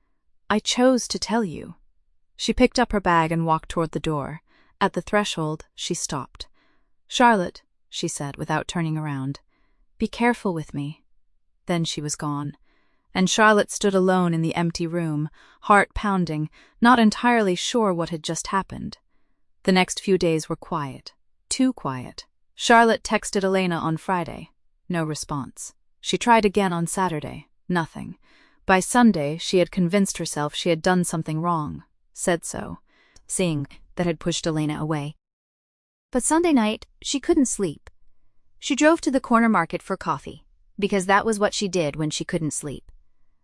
I chose to tell you." She picked up her bag and walked toward the door. At the threshold, she stopped. "Charlotte," she said without turning around, "be careful with me." Then she was gone, and Charlotte stood alone in the empty room, heart pounding, not entirely sure what had just happened. The next few days were quiet. Too quiet. Charlotte texted Elena on Friday. No response. She tried again on Saturday. Nothing. By Sunday, she had convinced herself she had done something wrong. Said so. Seeing that had pushed Elena away. But Sunday night, she couldn't sleep. She drove to the corner market for coffee, because that was what she did when she couldn't sleep.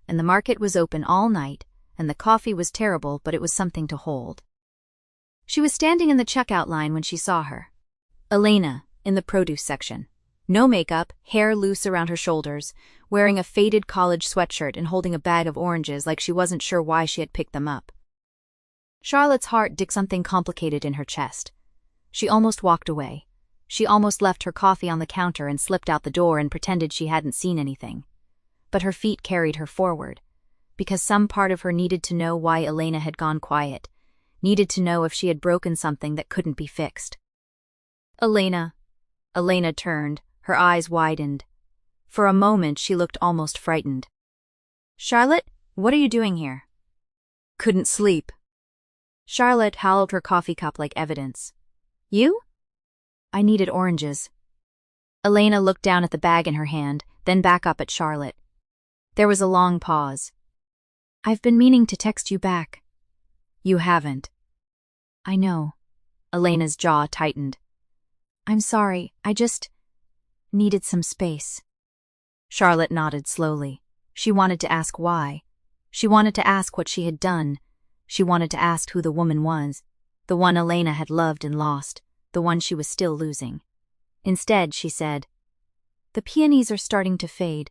And the market was open all night, and the coffee was terrible, but it was something to hold. She was standing in the checkout line when she saw her. Elena, in the produce section. No makeup, hair loose around her shoulders, wearing a faded college sweatshirt and holding a bag of oranges like she wasn't sure why she had picked them up. Charlotte's heart did something complicated in her chest. She almost walked away. She almost left her coffee on the counter and slipped out the door and pretended she hadn't seen anything. But her feet carried her forward, because some part of her needed to know why Elena had gone quiet, needed to know if she had broken something that couldn't be fixed. Elena. Elena turned, her eyes widened. For a moment she looked almost frightened. Charlotte, what are you doing here? Couldn't sleep. Charlotte held her coffee cup like evidence. You? I needed oranges. Elena looked down at the bag in her hand, then back up at Charlotte. There was a long pause. I've been meaning to text you back. You haven't. I know. Elena's jaw tightened. I'm sorry, I just needed some space. Charlotte nodded slowly. She wanted to ask why. She wanted to ask what she had done. She wanted to ask who the woman was, the one Elena had loved and lost, the one she was still losing. Instead, she said, The peonies are starting to fade.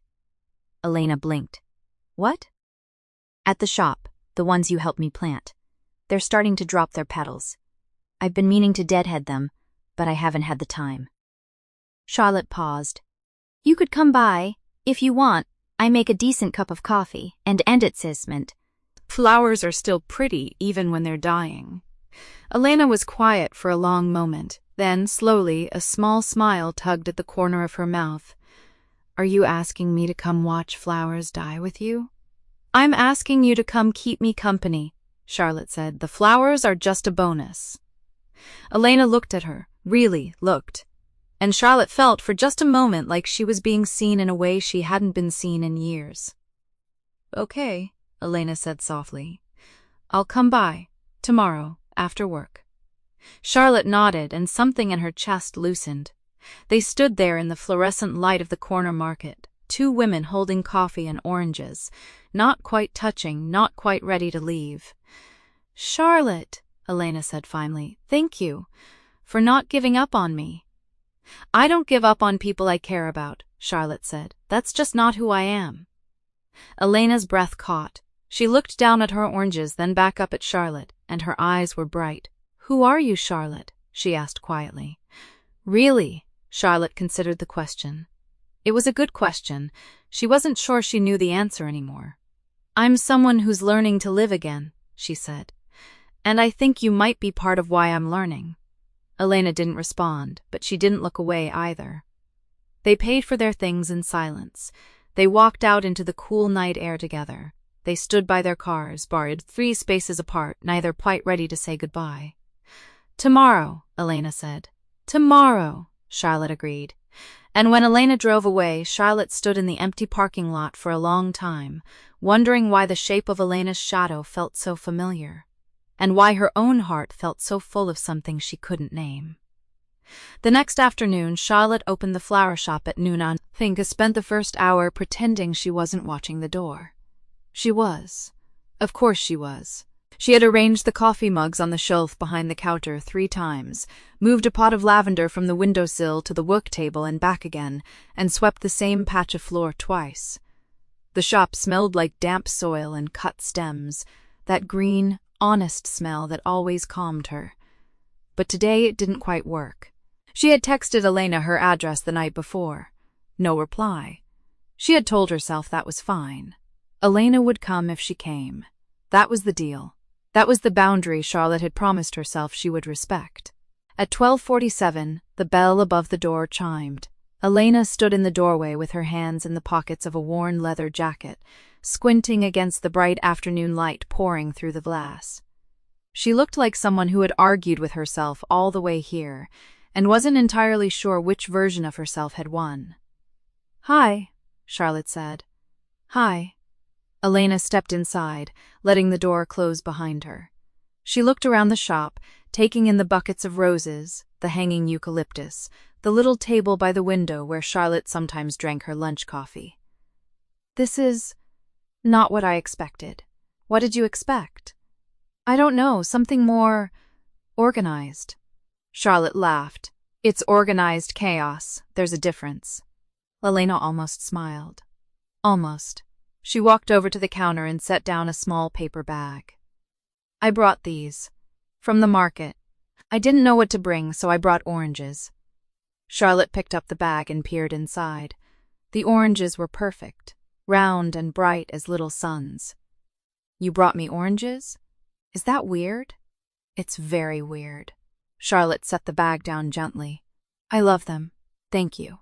Elena blinked. What? At the shop, the ones you helped me plant. They're starting to drop their petals. I've been meaning to deadhead them, but I haven't had the time. Charlotte paused. You could come by, if you want. I make a decent cup of coffee, and advertisement. Flowers are still pretty even when they're dying. Elena was quiet for a long moment. Then, slowly, a small smile tugged at the corner of her mouth. Are you asking me to come watch flowers die with you? I'm asking you to come keep me company, Charlotte said. The flowers are just a bonus. Elena looked at her, really looked. And Charlotte felt for just a moment like she was being seen in a way she hadn't been seen in years. Okay, Elena said softly. I'll come by, tomorrow, after work. Charlotte nodded and something in her chest loosened. They stood there in the fluorescent light of the corner market, two women holding coffee and oranges, not quite touching, not quite ready to leave. Charlotte, Elena said finally, thank you for not giving up on me. I don't give up on people I care about, Charlotte said. That's just not who I am. Elena's breath caught. She looked down at her oranges, then back up at Charlotte, and her eyes were bright. Who are you, Charlotte? She asked quietly. Really? Charlotte considered the question. It was a good question. She wasn't sure she knew the answer anymore. I'm someone who's learning to live again, she said. And I think you might be part of why I'm learning. Elena didn't respond, but she didn't look away either. They paid for their things in silence. They walked out into the cool night air together. They stood by their cars, barred 3 spaces apart, neither quite ready to say goodbye. Tomorrow, Elena said. Tomorrow, Charlotte agreed. And when Elena drove away, Charlotte stood in the empty parking lot for a long time, wondering why the shape of Elena's shadow felt so familiar, and why her own heart felt so full of something she couldn't name. The next afternoon, Charlotte opened the flower shop at noon on Finca spent the first hour pretending she wasn't watching the door. She was. Of course she was. She had arranged the coffee mugs on the shelf behind the counter 3 times, moved a pot of lavender from the windowsill to the work table and back again, and swept the same patch of floor twice. The shop smelled like damp soil and cut stems, that green, honest smell that always calmed her. But today it didn't quite work. She had texted Elena her address the night before. No reply. She had told herself that was fine. Elena would come if she came. That was the deal. That was the boundary Charlotte had promised herself she would respect. At 12:47, the bell above the door chimed. Elena stood in the doorway with her hands in the pockets of a worn leather jacket, squinting against the bright afternoon light pouring through the glass. She looked like someone who had argued with herself all the way here, and wasn't entirely sure which version of herself had won. Hi, Charlotte said. Hi. Elena stepped inside, letting the door close behind her. She looked around the shop, taking in the buckets of roses, the hanging eucalyptus, the little table by the window where Charlotte sometimes drank her lunch coffee. This is not what I expected. What did you expect? I don't know, something more organized. Charlotte laughed. It's organized chaos. There's a difference. Elena almost smiled. Almost. She walked over to the counter and set down a small paper bag. I brought these. From the market. I didn't know what to bring, so I brought oranges. Charlotte picked up the bag and peered inside. The oranges were perfect, round and bright as little suns. You brought me oranges? Is that weird? It's very weird. Charlotte set the bag down gently. I love them. Thank you.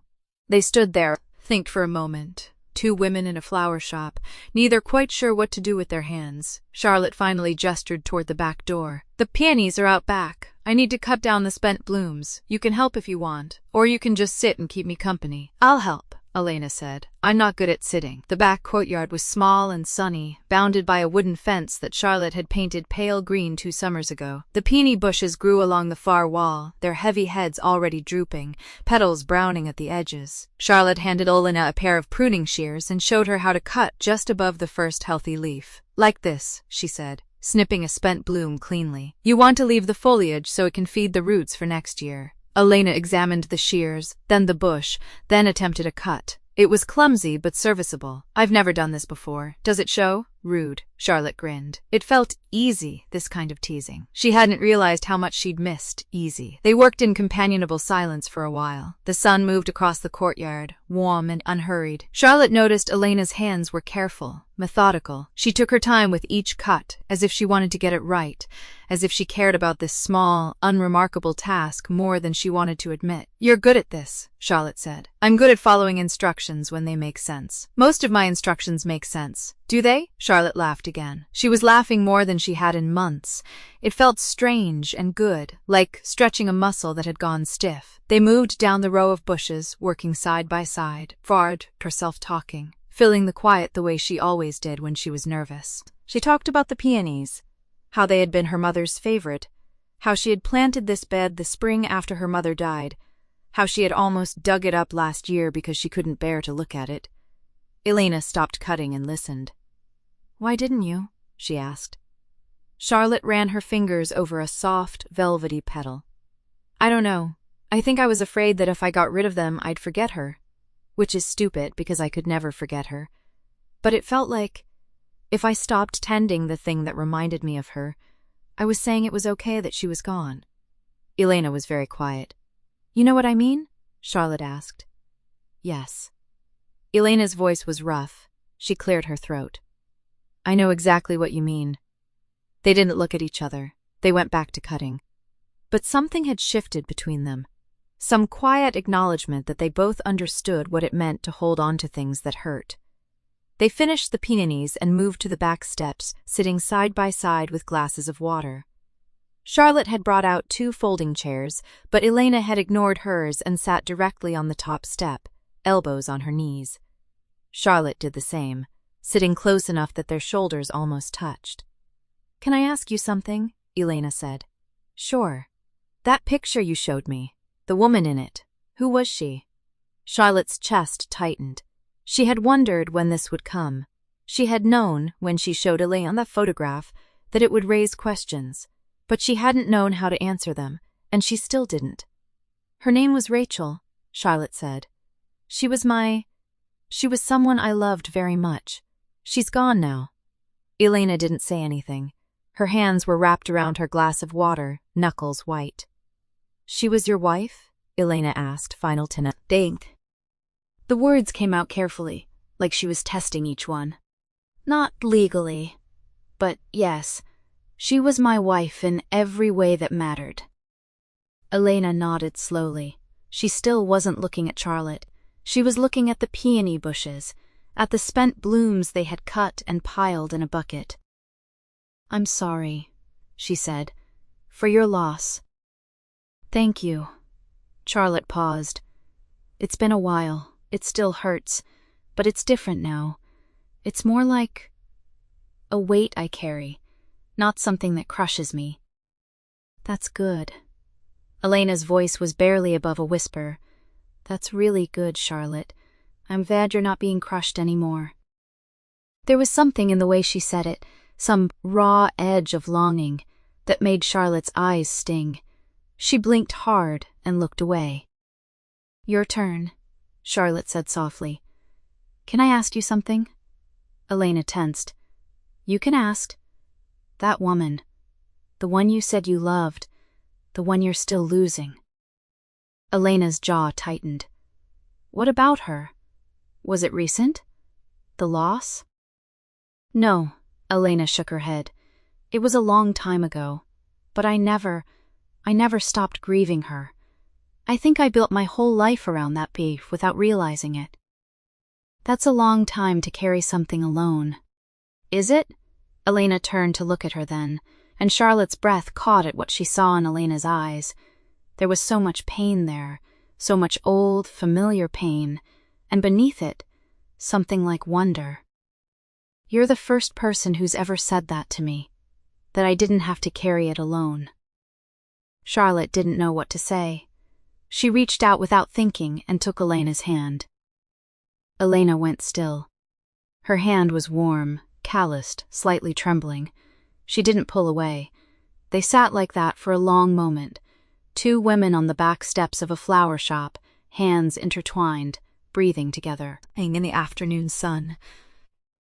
They stood there, think for a moment. Two women in a flower shop, neither quite sure what to do with their hands. Charlotte finally gestured toward the back door. The peonies are out back. I need to cut down the spent blooms. You can help if you want, or you can just sit and keep me company. I'll help, Elena said. I'm not good at sitting. The back courtyard was small and sunny, bounded by a wooden fence that Charlotte had painted pale green 2 summers ago. The peony bushes grew along the far wall, their heavy heads already drooping, petals browning at the edges. Charlotte handed Elena a pair of pruning shears and showed her how to cut just above the first healthy leaf. Like this, she said, snipping a spent bloom cleanly. You want to leave the foliage so it can feed the roots for next year. Elena examined the shears, then the bush, then attempted a cut. It was clumsy but serviceable. I've never done this before. Does it show? Rude. Charlotte grinned. It felt easy, this kind of teasing. She hadn't realized how much she'd missed easy. They worked in companionable silence for a while. The sun moved across the courtyard, warm and unhurried. Charlotte noticed Elena's hands were careful, methodical. She took her time with each cut, as if she wanted to get it right, as if she cared about this small, unremarkable task more than she wanted to admit. You're good at this, Charlotte said. I'm good at following instructions when they make sense. Most of my instructions make sense. Do they? Charlotte laughed again. She was laughing more than she had in months. It felt strange and good, like stretching a muscle that had gone stiff. They moved down the row of bushes, working side by side, Vard herself talking, filling the quiet the way she always did when she was nervous. She talked about the peonies, how they had been her mother's favorite, how she had planted this bed the spring after her mother died, how she had almost dug it up last year because she couldn't bear to look at it. Elena stopped cutting and listened. Why didn't you? She asked. Charlotte ran her fingers over a soft, velvety petal. I don't know. I think I was afraid that if I got rid of them, I'd forget her. Which is stupid, because I could never forget her. But it felt like, if I stopped tending the thing that reminded me of her, I was saying it was okay that she was gone. Elena was very quiet. You know what I mean? Charlotte asked. Yes. Elena's voice was rough. She cleared her throat. I know exactly what you mean. They didn't look at each other. They went back to cutting. But something had shifted between them. Some quiet acknowledgement that they both understood what it meant to hold on to things that hurt. They finished the peonies and moved to the back steps, sitting side by side with glasses of water. Charlotte had brought out 2 folding chairs, but Elena had ignored hers and sat directly on the top step, elbows on her knees. Charlotte did the same, sitting close enough that their shoulders almost touched. Can I ask you something? Elena said. Sure. That picture you showed me, the woman in it, who was she? Charlotte's chest tightened. She had wondered when this would come. She had known, when she showed Elena the photograph, that it would raise questions, but she hadn't known how to answer them, and she still didn't. Her name was Rachel, Charlotte said. She was someone I loved very much. She's gone now. Elena didn't say anything. Her hands were wrapped around her glass of water, knuckles white. She was your wife? Elena asked, final to think. The words came out carefully, like she was testing each one. Not legally, but yes, she was my wife in every way that mattered. Elena nodded slowly. She still wasn't looking at Charlotte. She was looking at the peony bushes, at the spent blooms they had cut and piled in a bucket. I'm sorry, she said, for your loss. Thank you. Charlotte paused. It's been a while. It still hurts, but it's different now. It's more like a weight I carry, not something that crushes me. That's good. Elena's voice was barely above a whisper. That's really good, Charlotte. I'm glad you're not being crushed anymore. There was something in the way she said it, some raw edge of longing, that made Charlotte's eyes sting. She blinked hard and looked away. Your turn, Charlotte said softly. Can I ask you something? Elena tensed. You can ask. That woman, The one you said you loved. The one you're still losing. Elena's jaw tightened. What about her? Was it recent? The loss? No, Elena shook her head. It was a long time ago. But I never stopped grieving her. I think I built my whole life around that grief without realizing it. That's a long time to carry something alone. Is it? Elena turned to look at her then, and Charlotte's breath caught at what she saw in Elena's eyes. There was so much pain there, so much old, familiar pain, and beneath it, something like wonder. You're the first person who's ever said that to me, that I didn't have to carry it alone. Charlotte didn't know what to say. She reached out without thinking and took Elena's hand. Elena went still. Her hand was warm, calloused, slightly trembling. She didn't pull away. They sat like that for a long moment, two women on the back steps of a flower shop, hands intertwined, breathing together, in the afternoon sun.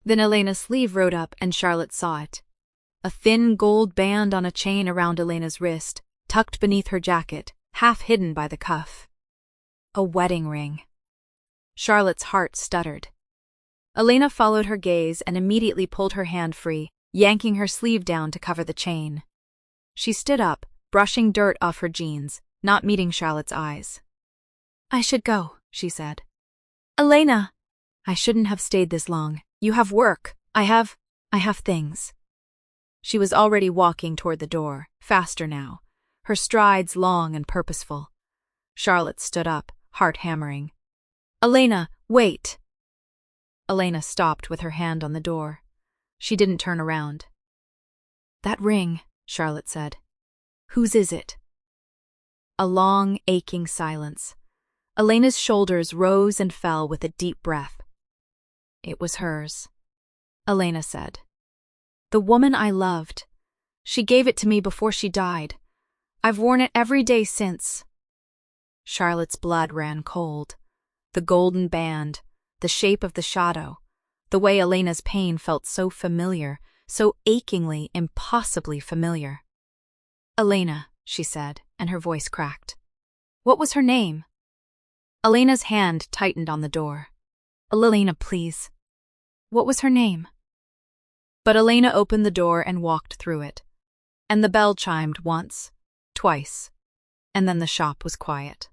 Then Elena's sleeve rode up and Charlotte saw it. A thin gold band on a chain around Elena's wrist, tucked beneath her jacket, half hidden by the cuff. A wedding ring. Charlotte's heart stuttered. Elena followed her gaze and immediately pulled her hand free, yanking her sleeve down to cover the chain. She stood up, brushing dirt off her jeans, not meeting Charlotte's eyes. I should go, she said. Elena! I shouldn't have stayed this long. You have work. I have things. She was already walking toward the door, faster now, her strides long and purposeful. Charlotte stood up, heart hammering. Elena, wait! Elena stopped with her hand on the door. She didn't turn around. That ring, Charlotte said. Whose is it? A long, aching silence. Elena's shoulders rose and fell with a deep breath. It was hers, Elena said. The woman I loved. She gave it to me before she died. I've worn it every day since. Charlotte's blood ran cold. The golden band, the shape of the shadow, the way Elena's pain felt so familiar, so achingly, impossibly familiar. Elena, she said, and her voice cracked. What was her name? Elena's hand tightened on the door. Elena, please. What was her name? But Elena opened the door and walked through it. And the bell chimed once, twice, and then the shop was quiet.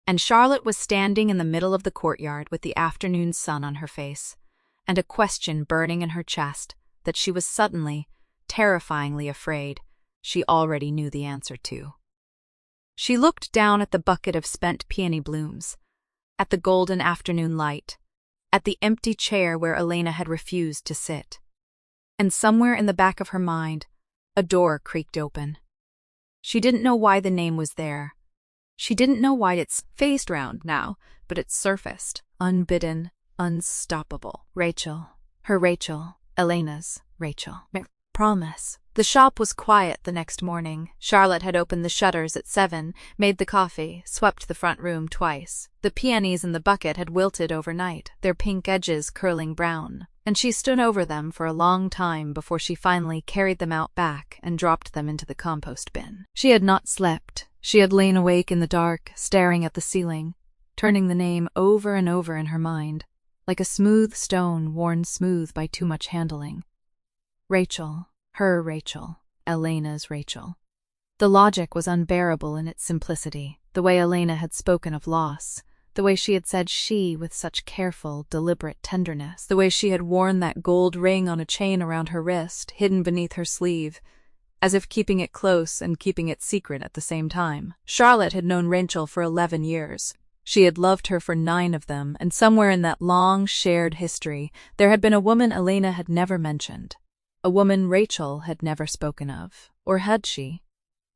And Charlotte was standing in the middle of the courtyard with the afternoon sun on her face, and a question burning in her chest that she was suddenly, terrifyingly afraid she already knew the answer to. She looked down at the bucket of spent peony blooms, at the golden afternoon light, at the empty chair where Elena had refused to sit. And somewhere in the back of her mind, a door creaked open. She didn't know why the name was there. She didn't know why it's faced round now, but it surfaced, unbidden, unstoppable. Rachel. Her Rachel. Elena's Rachel. Promise. The shop was quiet the next morning. Charlotte had opened the shutters at 7, made the coffee, swept the front room twice. The peonies in the bucket had wilted overnight, their pink edges curling brown, and she stood over them for a long time before she finally carried them out back and dropped them into the compost bin. She had not slept. She had lain awake in the dark, staring at the ceiling, turning the name over and over in her mind, like a smooth stone worn smooth by too much handling. Rachel. Her Rachel. Elena's Rachel. The logic was unbearable in its simplicity, the way Elena had spoken of loss, the way she had said she with such careful, deliberate tenderness, the way she had worn that gold ring on a chain around her wrist, hidden beneath her sleeve, as if keeping it close and keeping it secret at the same time. Charlotte had known Rachel for 11 years. She had loved her for 9 of them, and somewhere in that long, shared history, there had been a woman Elena had never mentioned. A woman Rachel had never spoken of, or had she?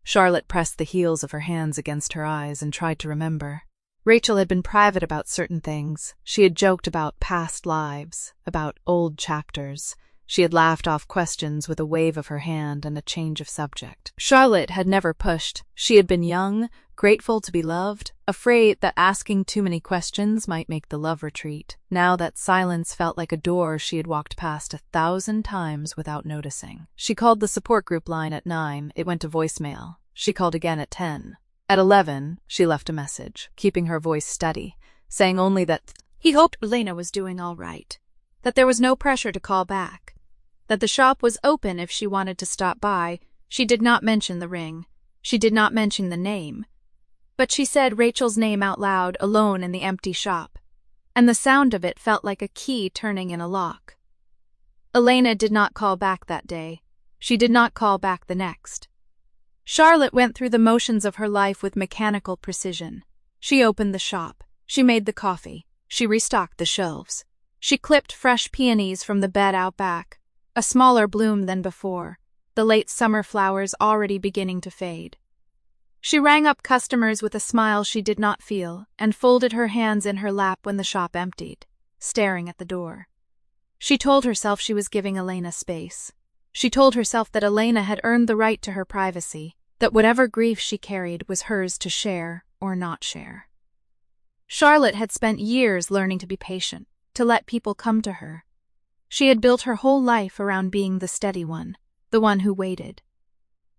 Charlotte pressed the heels of her hands against her eyes and tried to remember. Rachel had been private about certain things. She had joked about past lives, about old chapters, She had laughed off questions with a wave of her hand and a change of subject. Charlotte had never pushed. She had been young, grateful to be loved, afraid that asking too many questions might make the love retreat. Now that silence felt like a door she had walked past 1,000 times without noticing. She called the support group line at 9. It went to voicemail. She called again at 10. At 11, she left a message, keeping her voice steady, saying only that he hoped Elena was doing all right, that there was no pressure to call back, that the shop was open if she wanted to stop by. She did not mention the ring. She did not mention the name. But she said Rachel's name out loud, alone in the empty shop, and the sound of it felt like a key turning in a lock. Elena did not call back that day. She did not call back the next. Charlotte went through the motions of her life with mechanical precision. She opened the shop. She made the coffee. She restocked the shelves. She clipped fresh peonies from the bed out back, a smaller bloom than before, the late summer flowers already beginning to fade. She rang up customers with a smile she did not feel and folded her hands in her lap when the shop emptied, staring at the door. She told herself she was giving Elena space. She told herself that Elena had earned the right to her privacy, that whatever grief she carried was hers to share or not share. Charlotte had spent years learning to be patient, to let people come to her. She had built her whole life around being the steady one, the one who waited.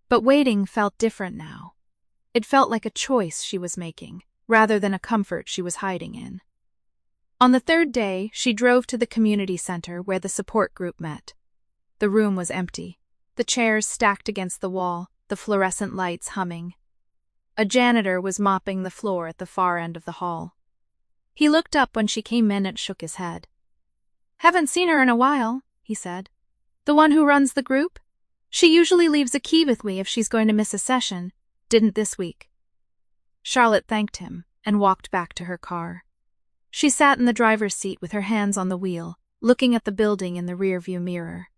But waiting felt different now. It felt like a choice she was making, rather than a comfort she was hiding in. On the third day, she drove to the community center where the support group met. The room was empty, the chairs stacked against the wall, the fluorescent lights humming. A janitor was mopping the floor at the far end of the hall. He looked up when she came in and shook his head. "Haven't seen her in a while," he said. "The one who runs the group? She usually leaves a key with me if she's going to miss a session. Didn't this week." Charlotte thanked him and walked back to her car. She sat in the driver's seat with her hands on the wheel, looking at the building in the rearview mirror.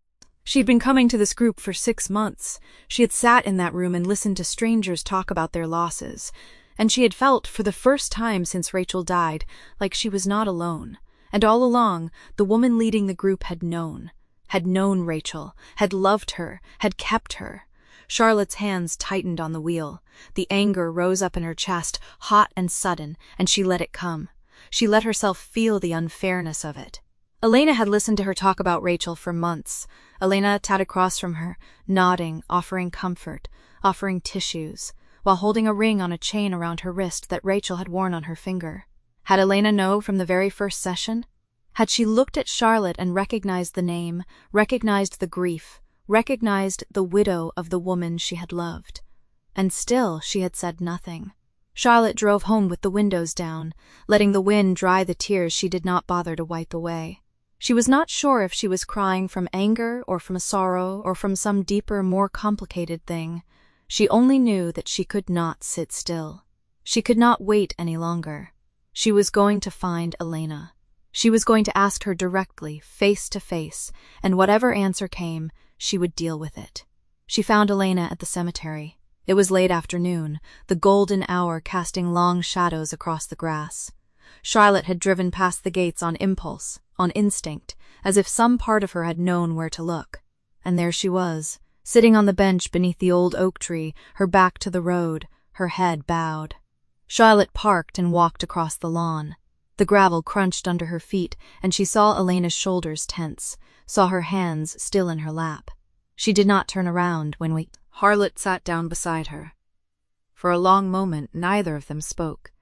She'd been coming to this group for 6 months. She had sat in that room and listened to strangers talk about their losses, and she had felt, for the first time since Rachel died, like she was not alone. And all along, the woman leading the group had known Rachel, had loved her, had kept her. Charlotte's hands tightened on the wheel. The anger rose up in her chest, hot and sudden, and she let it come. She let herself feel the unfairness of it. Elena had listened to her talk about Rachel for months. Elena sat across from her, nodding, offering comfort, offering tissues, while holding a ring on a chain around her wrist that Rachel had worn on her finger. Had Elena known from the very first session? Had she looked at Charlotte and recognized the name, recognized the grief, recognized the widow of the woman she had loved? And still she had said nothing. Charlotte drove home with the windows down, letting the wind dry the tears she did not bother to wipe away. She was not sure if she was crying from anger or from sorrow or from some deeper, more complicated thing. She only knew that she could not sit still. She could not wait any longer. She was going to find Elena. She was going to ask her directly, face to face, and whatever answer came, she would deal with it. She found Elena at the cemetery. It was late afternoon, the golden hour casting long shadows across the grass. Charlotte had driven past the gates on impulse, on instinct, as if some part of her had known where to look. And there she was, sitting on the bench beneath the old oak tree, her back to the road, her head bowed. Charlotte parked and walked across the lawn. The gravel crunched under her feet, and she saw Elena's shoulders tense, saw her hands still in her lap. She did not turn around when Charlotte sat down beside her. For a long moment, neither of them spoke.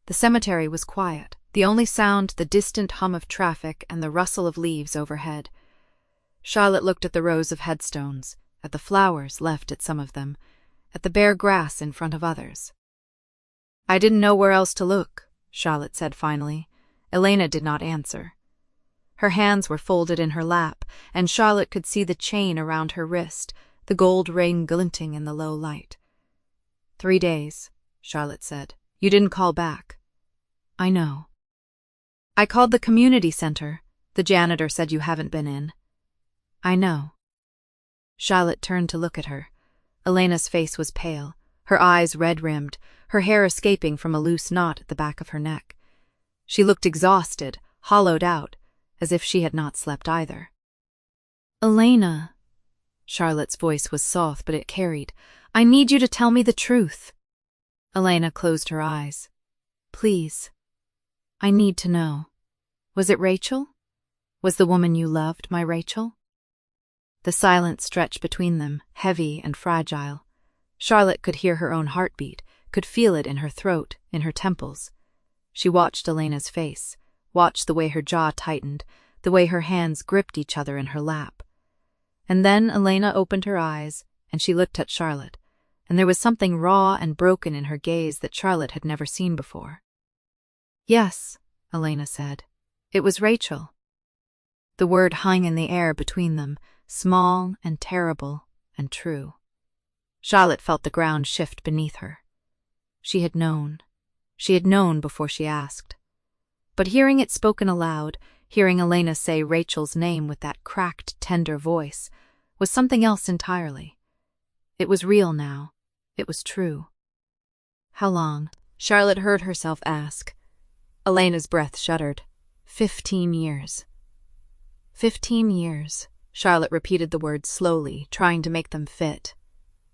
The cemetery was quiet, the only sound the distant hum of traffic and the rustle of leaves overhead. Charlotte looked at the rows of headstones, at the flowers left at some of them, at the bare grass in front of others. "I didn't know where else to look," Charlotte said finally. Elena did not answer. Her hands were folded in her lap, and Charlotte could see the chain around her wrist, the gold ring glinting in the low light. 3 days, Charlotte said. "You didn't call back." "I know." "I called the community center. The janitor said you haven't been in." "I know." Charlotte turned to look at her. Elena's face was pale, her eyes red-rimmed, her hair escaping from a loose knot at the back of her neck. She looked exhausted, hollowed out, as if she had not slept either. Elena. Charlotte's voice was soft, but it carried. I need you to tell me the truth. Elena closed her eyes. Please. I need to know. Was it Rachel? Was the woman you loved my Rachel? The silence stretched between them, heavy and fragile. Charlotte could hear her own heartbeat, could feel it in her throat, in her temples. She watched Elena's face, watched the way her jaw tightened, the way her hands gripped each other in her lap. And then Elena opened her eyes, and she looked at Charlotte, and there was something raw and broken in her gaze that Charlotte had never seen before. Yes, Elena said. It was Rachel. The word hung in the air between them, small and terrible and true. Charlotte felt the ground shift beneath her. She had known. She had known before she asked. But hearing it spoken aloud, hearing Elena say Rachel's name with that cracked, tender voice, was something else entirely. It was real now. It was true. How long? Charlotte heard herself ask. Elena's breath shuddered. 15 years. 15 years. Charlotte repeated the words slowly, trying to make them fit.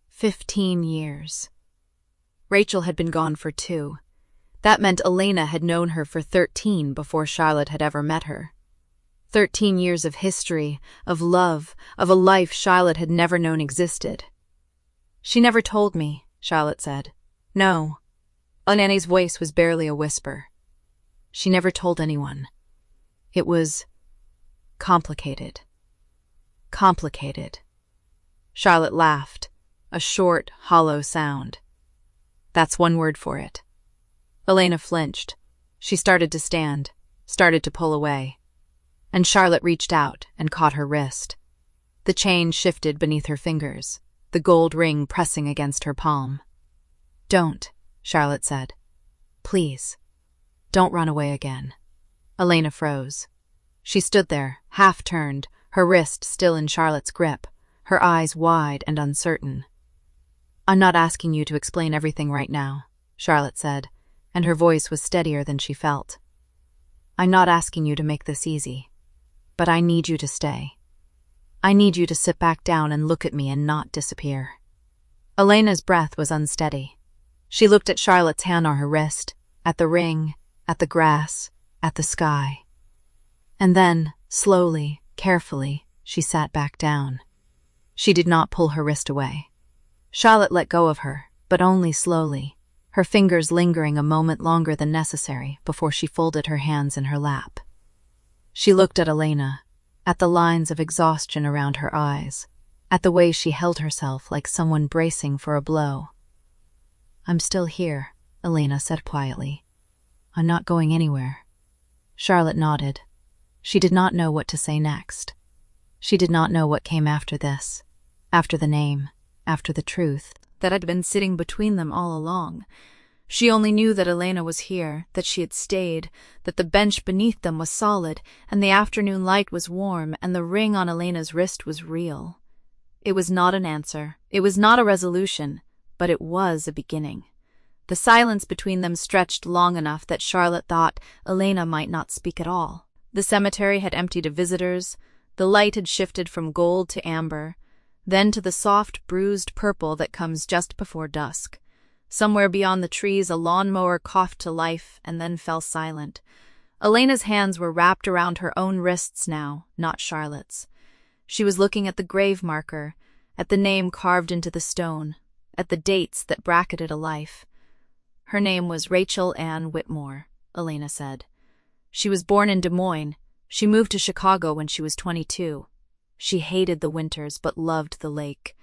15 years. Rachel had been gone for 2. That meant Elena had known her for 13 before Charlotte had ever met her. 13 years of history, of love, of a life Charlotte had never known existed. She never told me, Charlotte said. No. Elena's voice was barely a whisper. She never told anyone. It was complicated. Complicated. Charlotte laughed, a short, hollow sound. That's one word for it. Elena flinched. She started to stand, started to pull away. And Charlotte reached out and caught her wrist. The chain shifted beneath her fingers, the gold ring pressing against her palm. Don't, Charlotte said. Please. Don't run away again. Elena froze. She stood there, half-turned, her wrist still in Charlotte's grip, her eyes wide and uncertain. I'm not asking you to explain everything right now, Charlotte said, and her voice was steadier than she felt. I'm not asking you to make this easy, but I need you to stay. I need you to sit back down and look at me and not disappear. Elena's breath was unsteady. She looked at Charlotte's hand on her wrist, at the ring, at the grass, at the sky. And then, slowly, carefully, she sat back down. She did not pull her wrist away. Charlotte let go of her, but only slowly, her fingers lingering a moment longer than necessary before she folded her hands in her lap. She looked at Elena, at the lines of exhaustion around her eyes, at the way she held herself like someone bracing for a blow. I'm still here, Elena said quietly. I'm not going anywhere. Charlotte nodded. She did not know what to say next. She did not know what came after this, after the name, after the truth that had been sitting between them all along. She only knew that Elena was here, that she had stayed, that the bench beneath them was solid, and the afternoon light was warm, and the ring on Elena's wrist was real. It was not an answer, it was not a resolution, but it was a beginning. The silence between them stretched long enough that Charlotte thought Elena might not speak at all. The cemetery had emptied of visitors, the light had shifted from gold to amber, then to the soft, bruised purple that comes just before dusk. Somewhere beyond the trees a lawnmower coughed to life and then fell silent. Elena's hands were wrapped around her own wrists now, not Charlotte's. She was looking at the grave marker, at the name carved into the stone, at the dates that bracketed a life. Her name was Rachel Ann Whitmore, Elena said. She was born in Des Moines. She moved to Chicago when she was 22. She hated the winters but loved the lake.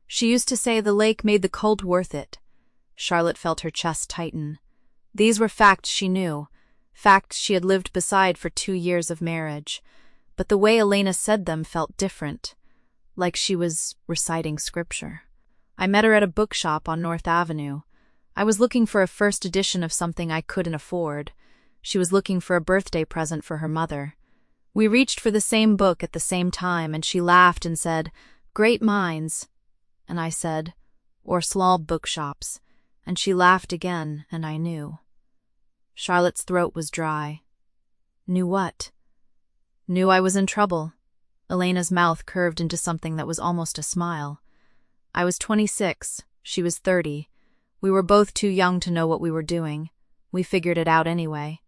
She used to say the lake made the cold worth it. Charlotte felt her chest tighten. These were facts she knew, facts she had lived beside for 2 years of marriage. But the way Elena said them felt different, like she was reciting scripture. I met her at a bookshop on North Avenue. I was looking for a first edition of something I couldn't afford. She was looking for a birthday present for her mother. We reached for the same book at the same time, and she laughed and said, "Great minds." And I said, "Or small bookshops." And she laughed again, and I knew. Charlotte's throat was dry. Knew what? Knew I was in trouble. Elena's mouth curved into something that was almost a smile. I was 26, she was 30. We were both too young to know what we were doing. We figured it out anyway.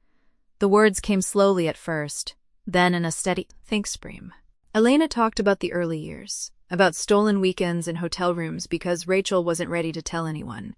The words came slowly at first, then in a steady, "Thanks, Bream." Elena talked about the early years, about stolen weekends in hotel rooms because Rachel wasn't ready to tell anyone,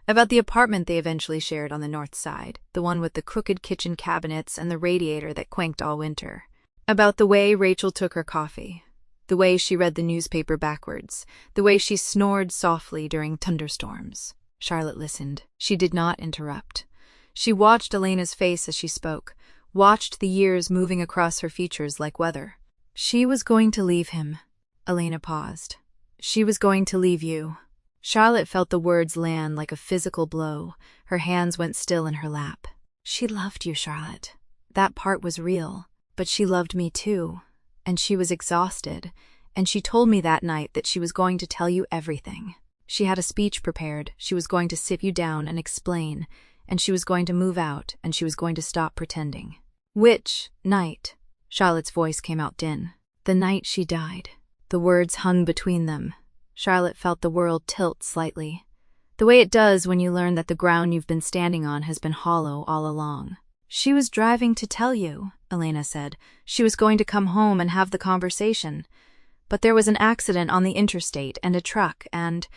about the apartment they eventually shared on the north side, the one with the crooked kitchen cabinets and the radiator that quanked all winter, about the way Rachel took her coffee, the way she read the newspaper backwards, the way she snored softly during thunderstorms. Charlotte listened. She did not interrupt. She watched Elena's face as she spoke, watched the years moving across her features like weather. She was going to leave him. Elena paused. She was going to leave you. Charlotte felt the words land like a physical blow. Her hands went still in her lap. She loved you, Charlotte. That part was real. But she loved me too. And she was exhausted. And she told me that night that she was going to tell you everything. She had a speech prepared. She was going to sit you down and explain. And she was going to move out, and she was going to stop pretending. Which night? Charlotte's voice came out din. The night she died. The words hung between them. Charlotte felt the world tilt slightly. The way it does when you learn that the ground you've been standing on has been hollow all along. She was driving to tell you, Elena said. She was going to come home and have the conversation. But there was an accident on the interstate and a truck, and...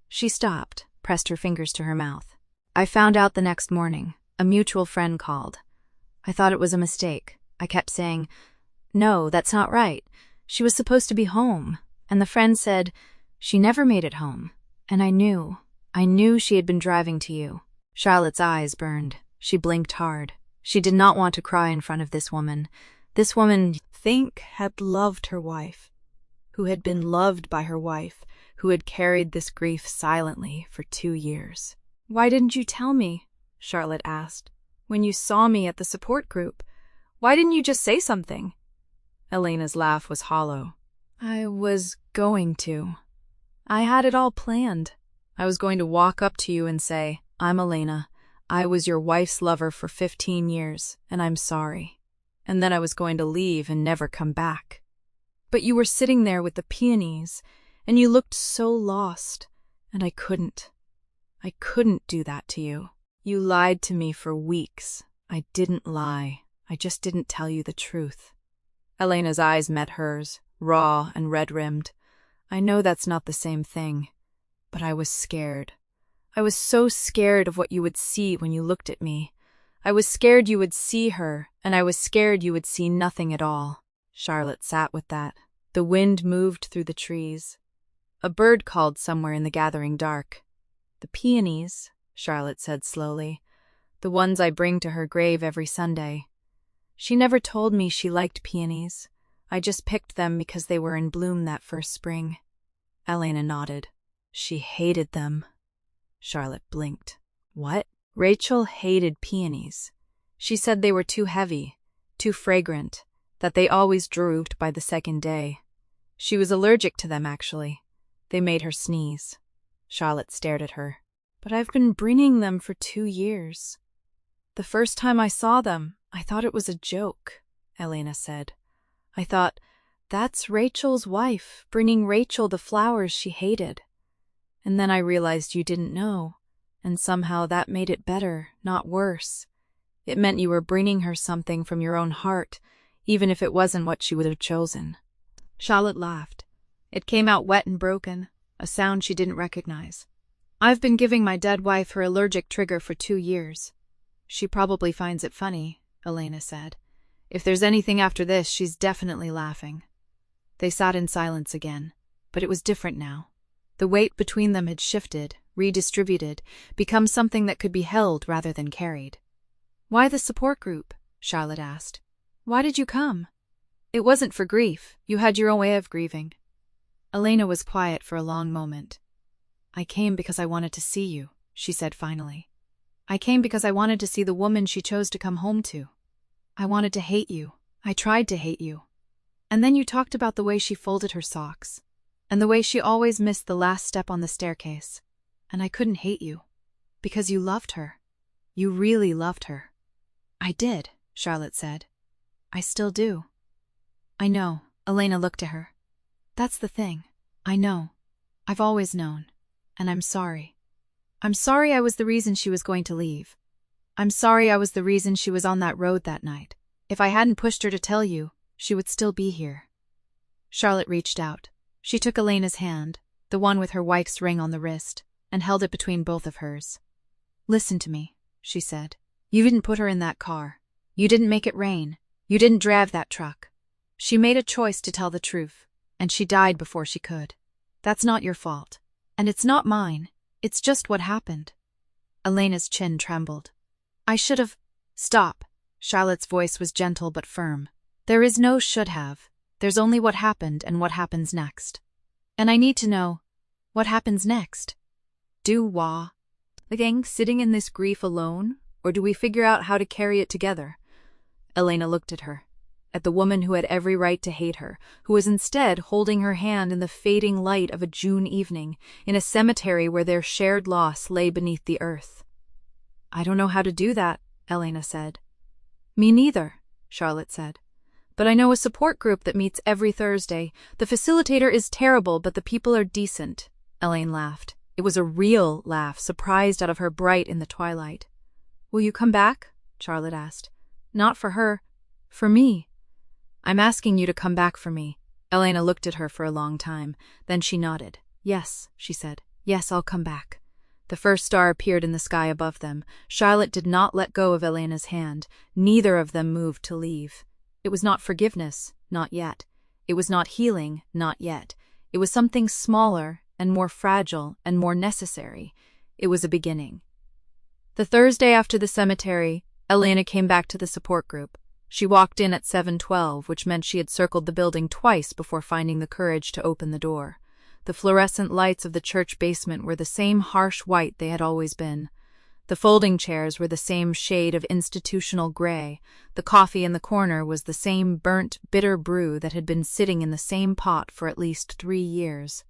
She stopped, pressed her fingers to her mouth. I found out the next morning. A mutual friend called. I thought it was a mistake. I kept saying, "No, that's not right. She was supposed to be home." And the friend said, "She never made it home." And I knew she had been driving to you. Charlotte's eyes burned. She blinked hard. She did not want to cry in front of this woman. This woman, had loved her wife, who had been loved by her wife, who had carried this grief silently for 2 years. "Why didn't you tell me?" Charlotte asked. "When you saw me at the support group, why didn't you just say something?" Elena's laugh was hollow. "I was going to. I had it all planned. I was going to walk up to you and say, 'I'm Elena. I was your wife's lover for 15 years, and I'm sorry.' And then I was going to leave and never come back. But you were sitting there with the peonies, and you looked so lost, and I couldn't do that to you. You lied to me for weeks. I didn't lie. I just didn't tell you the truth." Elena's eyes met hers, raw and red-rimmed. "I know that's not the same thing, but I was scared. I was so scared of what you would see when you looked at me. I was scared you would see her, and I was scared you would see nothing at all." Charlotte sat with that. The wind moved through the trees. A bird called somewhere in the gathering dark. "The peonies," Charlotte said slowly. "The ones I bring to her grave every Sunday. She never told me she liked peonies. I just picked them because they were in bloom that first spring." Elena nodded. "She hated them." Charlotte blinked. "What?" "Rachel hated peonies. She said they were too heavy, too fragrant, that they always drooped by the second day. She was allergic to them, actually. They made her sneeze." Charlotte stared at her. "But I've been bringing them for 2 years. The first time I saw them, I thought it was a joke," Elena said. "I thought, that's Rachel's wife, bringing Rachel the flowers she hated. And then I realized you didn't know, and somehow that made it better, not worse. It meant you were bringing her something from your own heart, even if it wasn't what she would have chosen." Charlotte laughed. It came out wet and broken, a sound she didn't recognize. "I've been giving my dead wife her allergic trigger for 2 years. She probably finds it funny," Elena said. "If there's anything after this, she's definitely laughing." They sat in silence again, but it was different now. The weight between them had shifted, redistributed, become something that could be held rather than carried. "Why the support group?" Charlotte asked. "Why did you come?" "It wasn't for grief. You had your own way of grieving." Elena was quiet for a long moment. "I came because I wanted to see you," she said finally. "I came because I wanted to see the woman she chose to come home to. I wanted to hate you. I tried to hate you. And then you talked about the way she folded her socks, and the way she always missed the last step on the staircase. And I couldn't hate you, because you loved her. You really loved her." "I did," Charlotte said. "I still do." "I know. Elena looked at her. That's the thing. I know. I've always known. And I'm sorry. I'm sorry I was the reason she was going to leave. I'm sorry I was the reason she was on that road that night. If I hadn't pushed her to tell you, she would still be here. Charlotte reached out. She took Elena's hand, the one with her wife's ring on the wrist, and held it between both of hers. Listen to me, she said. You didn't put her in that car. You didn't make it rain. You didn't drive that truck. She made a choice to tell the truth, and she died before she could. That's not your fault. And it's not mine. It's just what happened. Elena's chin trembled. I should have… Stop. Charlotte's voice was gentle but firm. There is no should have. There's only what happened and what happens next. And I need to know, what happens next? Do wa? The gang sitting in this grief alone, or do we figure out how to carry it together? Elena looked at her, at the woman who had every right to hate her, who was instead holding her hand in the fading light of a June evening, in a cemetery where their shared loss lay beneath the earth. I don't know how to do that, Elena said. Me neither, Charlotte said. But I know a support group that meets every Thursday. The facilitator is terrible, but the people are decent. Elaine laughed. It was a real laugh, surprised out of her bright in the twilight. Will you come back? Charlotte asked. Not for her. For me. I'm asking you to come back for me. Elena looked at her for a long time. Then she nodded. Yes, she said. Yes, I'll come back. The first star appeared in the sky above them. Charlotte did not let go of Elena's hand. Neither of them moved to leave. It was not forgiveness, not yet. It was not healing, not yet. It was something smaller and more fragile and more necessary. It was a beginning. The Thursday after the cemetery, Elena came back to the support group. She walked in at 7:12, which meant she had circled the building twice before finding the courage to open the door. The fluorescent lights of the church basement were the same harsh white they had always been. The folding chairs were the same shade of institutional gray. The coffee in the corner was the same burnt, bitter brew that had been sitting in the same pot for at least 3 years.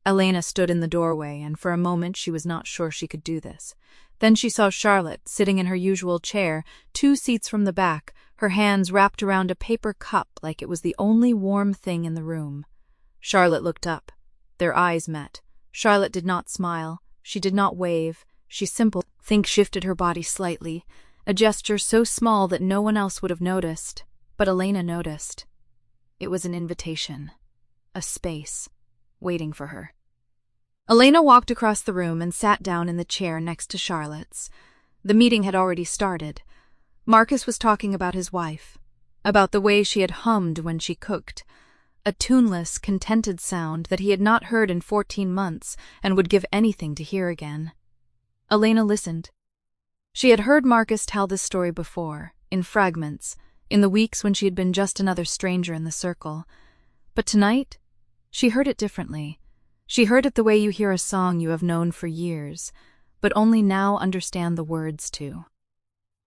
Elena stood in the doorway, and for a moment she was not sure she could do this. Then she saw Charlotte, sitting in her usual chair, 2 seats from the back, her hands wrapped around a paper cup like it was the only warm thing in the room. Charlotte looked up. Their eyes met. Charlotte did not smile. She did not wave. She simply shifted her body slightly, a gesture so small that no one else would have noticed. But Elena noticed. It was an invitation. A space. Waiting for her. Elena walked across the room and sat down in the chair next to Charlotte's. The meeting had already started. Marcus was talking about his wife, about the way she had hummed when she cooked, a tuneless, contented sound that he had not heard in 14 months and would give anything to hear again. Elena listened. She had heard Marcus tell this story before, in fragments, in the weeks when she had been just another stranger in the circle. But tonight, she heard it differently. She heard it the way you hear a song you have known for years, but only now understand the words to.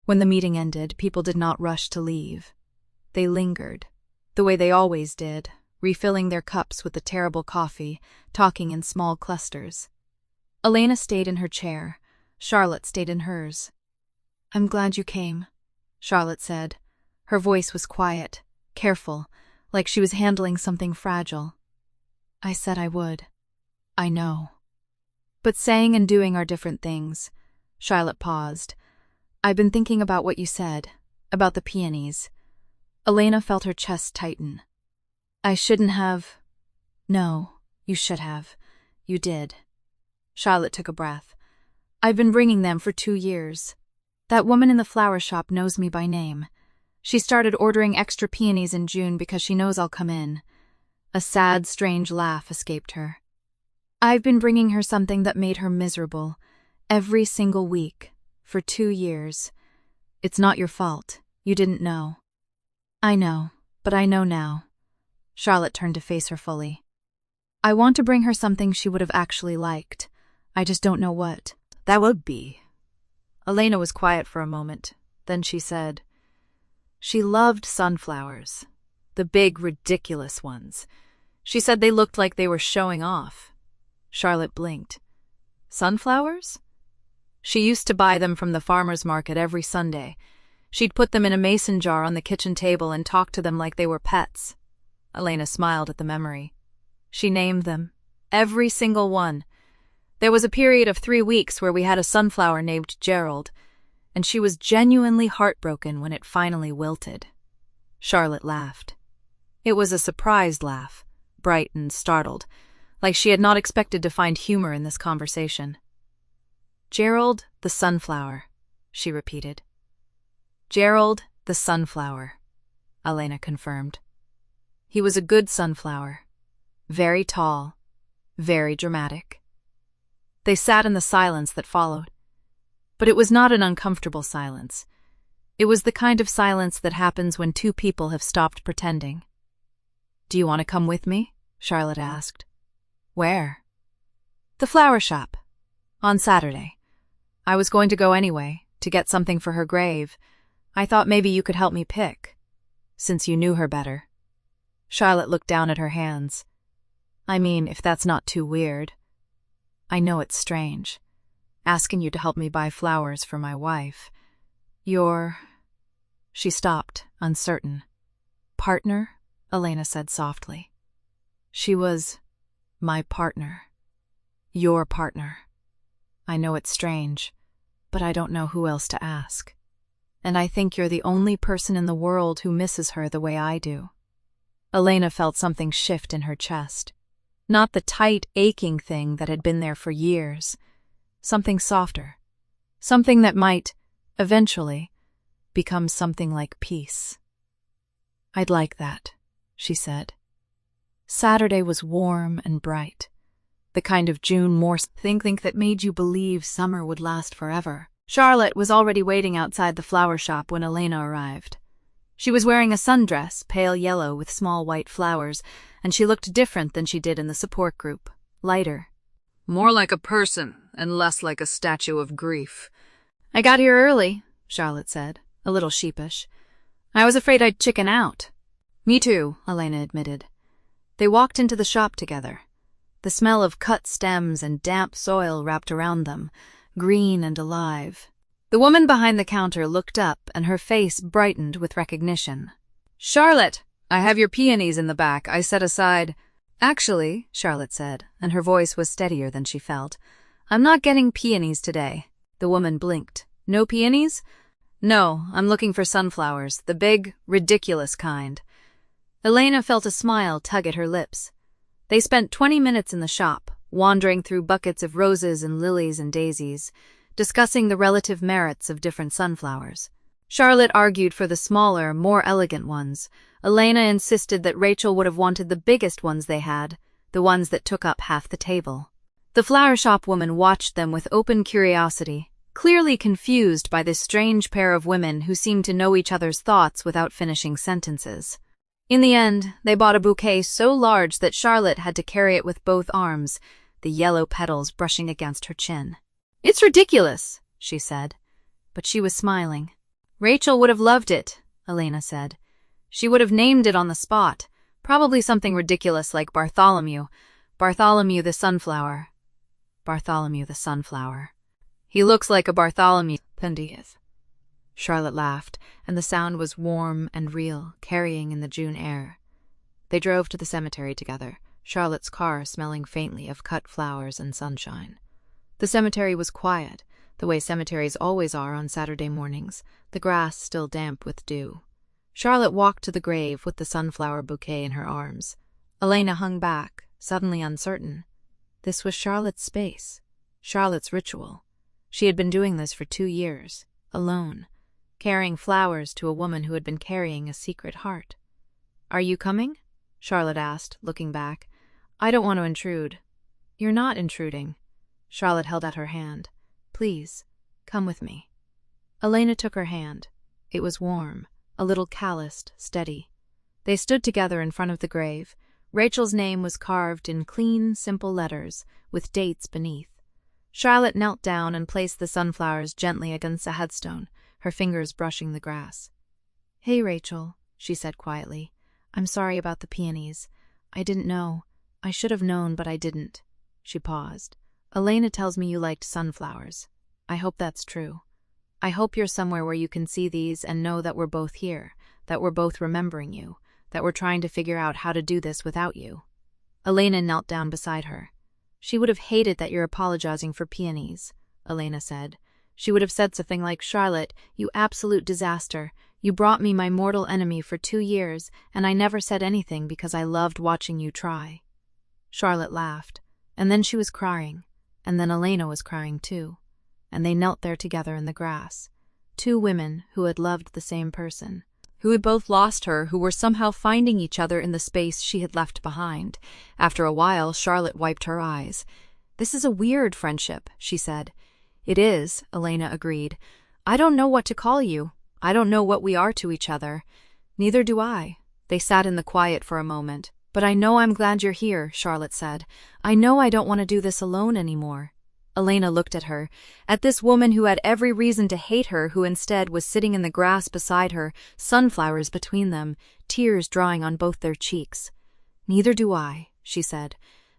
When the meeting ended, people did not rush to leave. They lingered, the way they always did, refilling their cups with the terrible coffee, talking in small clusters. Elena stayed in her chair. Charlotte stayed in hers. I'm glad you came, Charlotte said. Her voice was quiet, careful, like she was handling something fragile. I said I would. I know. But saying and doing are different things. Charlotte paused. I've been thinking about what you said, about the peonies. Elena felt her chest tighten. I shouldn't have… No, you should have. You did. Charlotte took a breath. I've been bringing them for 2 years. That woman in the flower shop knows me by name. She started ordering extra peonies in June because she knows I'll come in. A sad, strange laugh escaped her. I've been bringing her something that made her miserable, every single week, for 2 years. It's not your fault. You didn't know. I know, but I know now. Charlotte turned to face her fully. I want to bring her something she would have actually liked. I just don't know what that would be. Elena was quiet for a moment. Then she said, she loved sunflowers. The big, ridiculous ones. She said they looked like they were showing off. Charlotte blinked. Sunflowers? She used to buy them from the farmer's market every Sunday. She'd put them in a mason jar on the kitchen table and talk to them like they were pets. Elena smiled at the memory. She named them. Every single one. There was a period of 3 weeks where we had a sunflower named Gerald, and she was genuinely heartbroken when it finally wilted. Charlotte laughed. It was a surprised laugh, bright and startled, like she had not expected to find humor in this conversation. Gerald the sunflower, she repeated. Gerald the sunflower, Elena confirmed. He was a good sunflower, very tall, very dramatic. They sat in the silence that followed. But it was not an uncomfortable silence. It was the kind of silence that happens when two people have stopped pretending. "Do you want to come with me?" Charlotte asked. "Where?" "The flower shop. On Saturday. I was going to go anyway, to get something for her grave. I thought maybe you could help me pick, since you knew her better." Charlotte looked down at her hands. "I mean, if that's not too weird. I know it's strange, asking you to help me buy flowers for my wife. Your—" She stopped, uncertain. "Partner?" Elena said softly. "She was my partner. Your partner. I know it's strange, but I don't know who else to ask. And I think you're the only person in the world who misses her the way I do." Elena felt something shift in her chest. Not the tight, aching thing that had been there for years. Something softer. Something that might, eventually, become something like peace. "I'd like that," she said. Saturday was warm and bright. The kind of June morse think that made you believe summer would last forever. Charlotte was already waiting outside the flower shop when Elena arrived. She was wearing a sundress, pale yellow with small white flowers, and she looked different than she did in the support group, lighter. "More like a person and less like a statue of grief." "I got here early," Charlotte said, a little sheepish. "I was afraid I'd chicken out." "Me too," Elena admitted. They walked into the shop together. The smell of cut stems and damp soil wrapped around them, green and alive. The woman behind the counter looked up and her face brightened with recognition. "Charlotte, I have your peonies in the back. I set aside—" "Actually," Charlotte said, and her voice was steadier than she felt, "I'm not getting peonies today." The woman blinked. "No peonies?" "No, I'm looking for sunflowers, the big, ridiculous kind." Elena felt a smile tug at her lips. They spent 20 minutes in the shop, wandering through buckets of roses and lilies and daisies, discussing the relative merits of different sunflowers. Charlotte argued for the smaller, more elegant ones. Elena insisted that Rachel would have wanted the biggest ones they had, the ones that took up half the table. The flower shop woman watched them with open curiosity, clearly confused by this strange pair of women who seemed to know each other's thoughts without finishing sentences. In the end, they bought a bouquet so large that Charlotte had to carry it with both arms, the yellow petals brushing against her chin. "It's ridiculous," she said, but she was smiling. "Rachel would have loved it," Elena said. "She would have named it on the spot, probably something ridiculous like Bartholomew. Bartholomew the sunflower. Bartholomew the sunflower. He looks like a Bartholomew Pendieth." Charlotte laughed, and the sound was warm and real, carrying in the June air. They drove to the cemetery together, Charlotte's car smelling faintly of cut flowers and sunshine. The cemetery was quiet, the way cemeteries always are on Saturday mornings, the grass still damp with dew. Charlotte walked to the grave with the sunflower bouquet in her arms. Elena hung back, suddenly uncertain. This was Charlotte's space, Charlotte's ritual. She had been doing this for 2 years, alone, carrying flowers to a woman who had been carrying a secret heart. "Are you coming?" Charlotte asked, looking back. "I don't want to intrude." "You're not intruding." Charlotte held out her hand. "Please, come with me." Elena took her hand. It was warm, a little calloused, steady. They stood together in front of the grave. Rachel's name was carved in clean, simple letters, with dates beneath. Charlotte knelt down and placed the sunflowers gently against the headstone, her fingers brushing the grass. "Hey, Rachel," she said quietly. "I'm sorry about the peonies. I didn't know. I should have known, but I didn't." She paused. "Elena tells me you liked sunflowers. I hope that's true. I hope you're somewhere where you can see these and know that we're both here, that we're both remembering you, that we're trying to figure out how to do this without you." Elena knelt down beside her. "She would have hated that you're apologizing for peonies," Elena said. "She would have said something like, 'Charlotte, you absolute disaster. You brought me my mortal enemy for 2 years, and I never said anything because I loved watching you try.'" Charlotte laughed, and then she was crying, and then Elena was crying too, and they knelt there together in the grass. Two women who had loved the same person, who had both lost her, who were somehow finding each other in the space she had left behind. After a while, Charlotte wiped her eyes. "This is a weird friendship," she said. "It is," Elena agreed. "I don't know what to call you. I don't know what we are to each other." "Neither do I." They sat in the quiet for a moment. "But I know I'm glad you're here," Charlotte said. "I know I don't want to do this alone anymore." Elena looked at her, at this woman who had every reason to hate her, who instead was sitting in the grass beside her, sunflowers between them, tears drying on both their cheeks. "Neither do I," she said.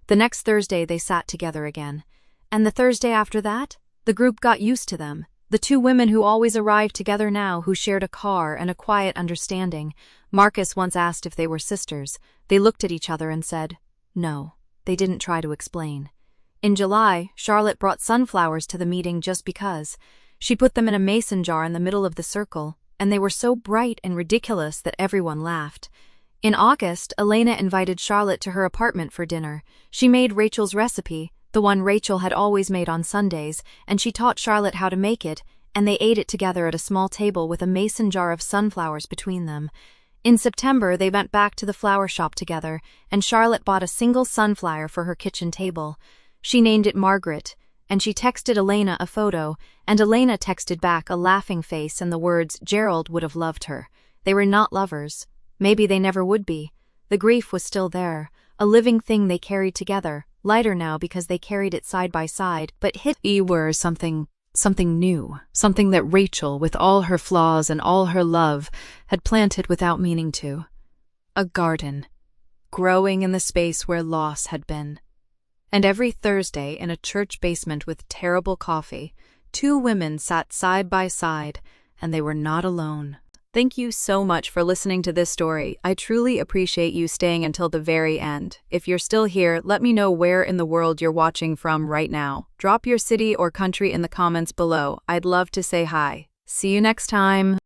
The next Thursday they sat together again. And the Thursday after that, the group got used to them. The two women who always arrived together now, who shared a car and a quiet understanding. Marcus once asked if they were sisters. They looked at each other and said, no. They didn't try to explain. In July, Charlotte brought sunflowers to the meeting just because. She put them in a mason jar in the middle of the circle, and they were so bright and ridiculous that everyone laughed. In August, Elena invited Charlotte to her apartment for dinner. She made Rachel's recipe, the one Rachel had always made on Sundays, and she taught Charlotte how to make it, and they ate it together at a small table with a mason jar of sunflowers between them. In September, they went back to the flower shop together, and Charlotte bought a single sunflower for her kitchen table. She named it Margaret, and she texted Elena a photo, and Elena texted back a laughing face and the words, "Gerald would have loved her." They were not lovers. Maybe they never would be. The grief was still there, a living thing they carried together, lighter now because they carried it side by side, but were something new, something that Rachel, with all her flaws and all her love, had planted without meaning to. A garden, growing in the space where loss had been. And every Thursday, in a church basement with terrible coffee, two women sat side by side, and they were not alone. Thank you so much for listening to this story. I truly appreciate you staying until the very end. If you're still here, let me know where in the world you're watching from right now. Drop your city or country in the comments below. I'd love to say hi. See you next time.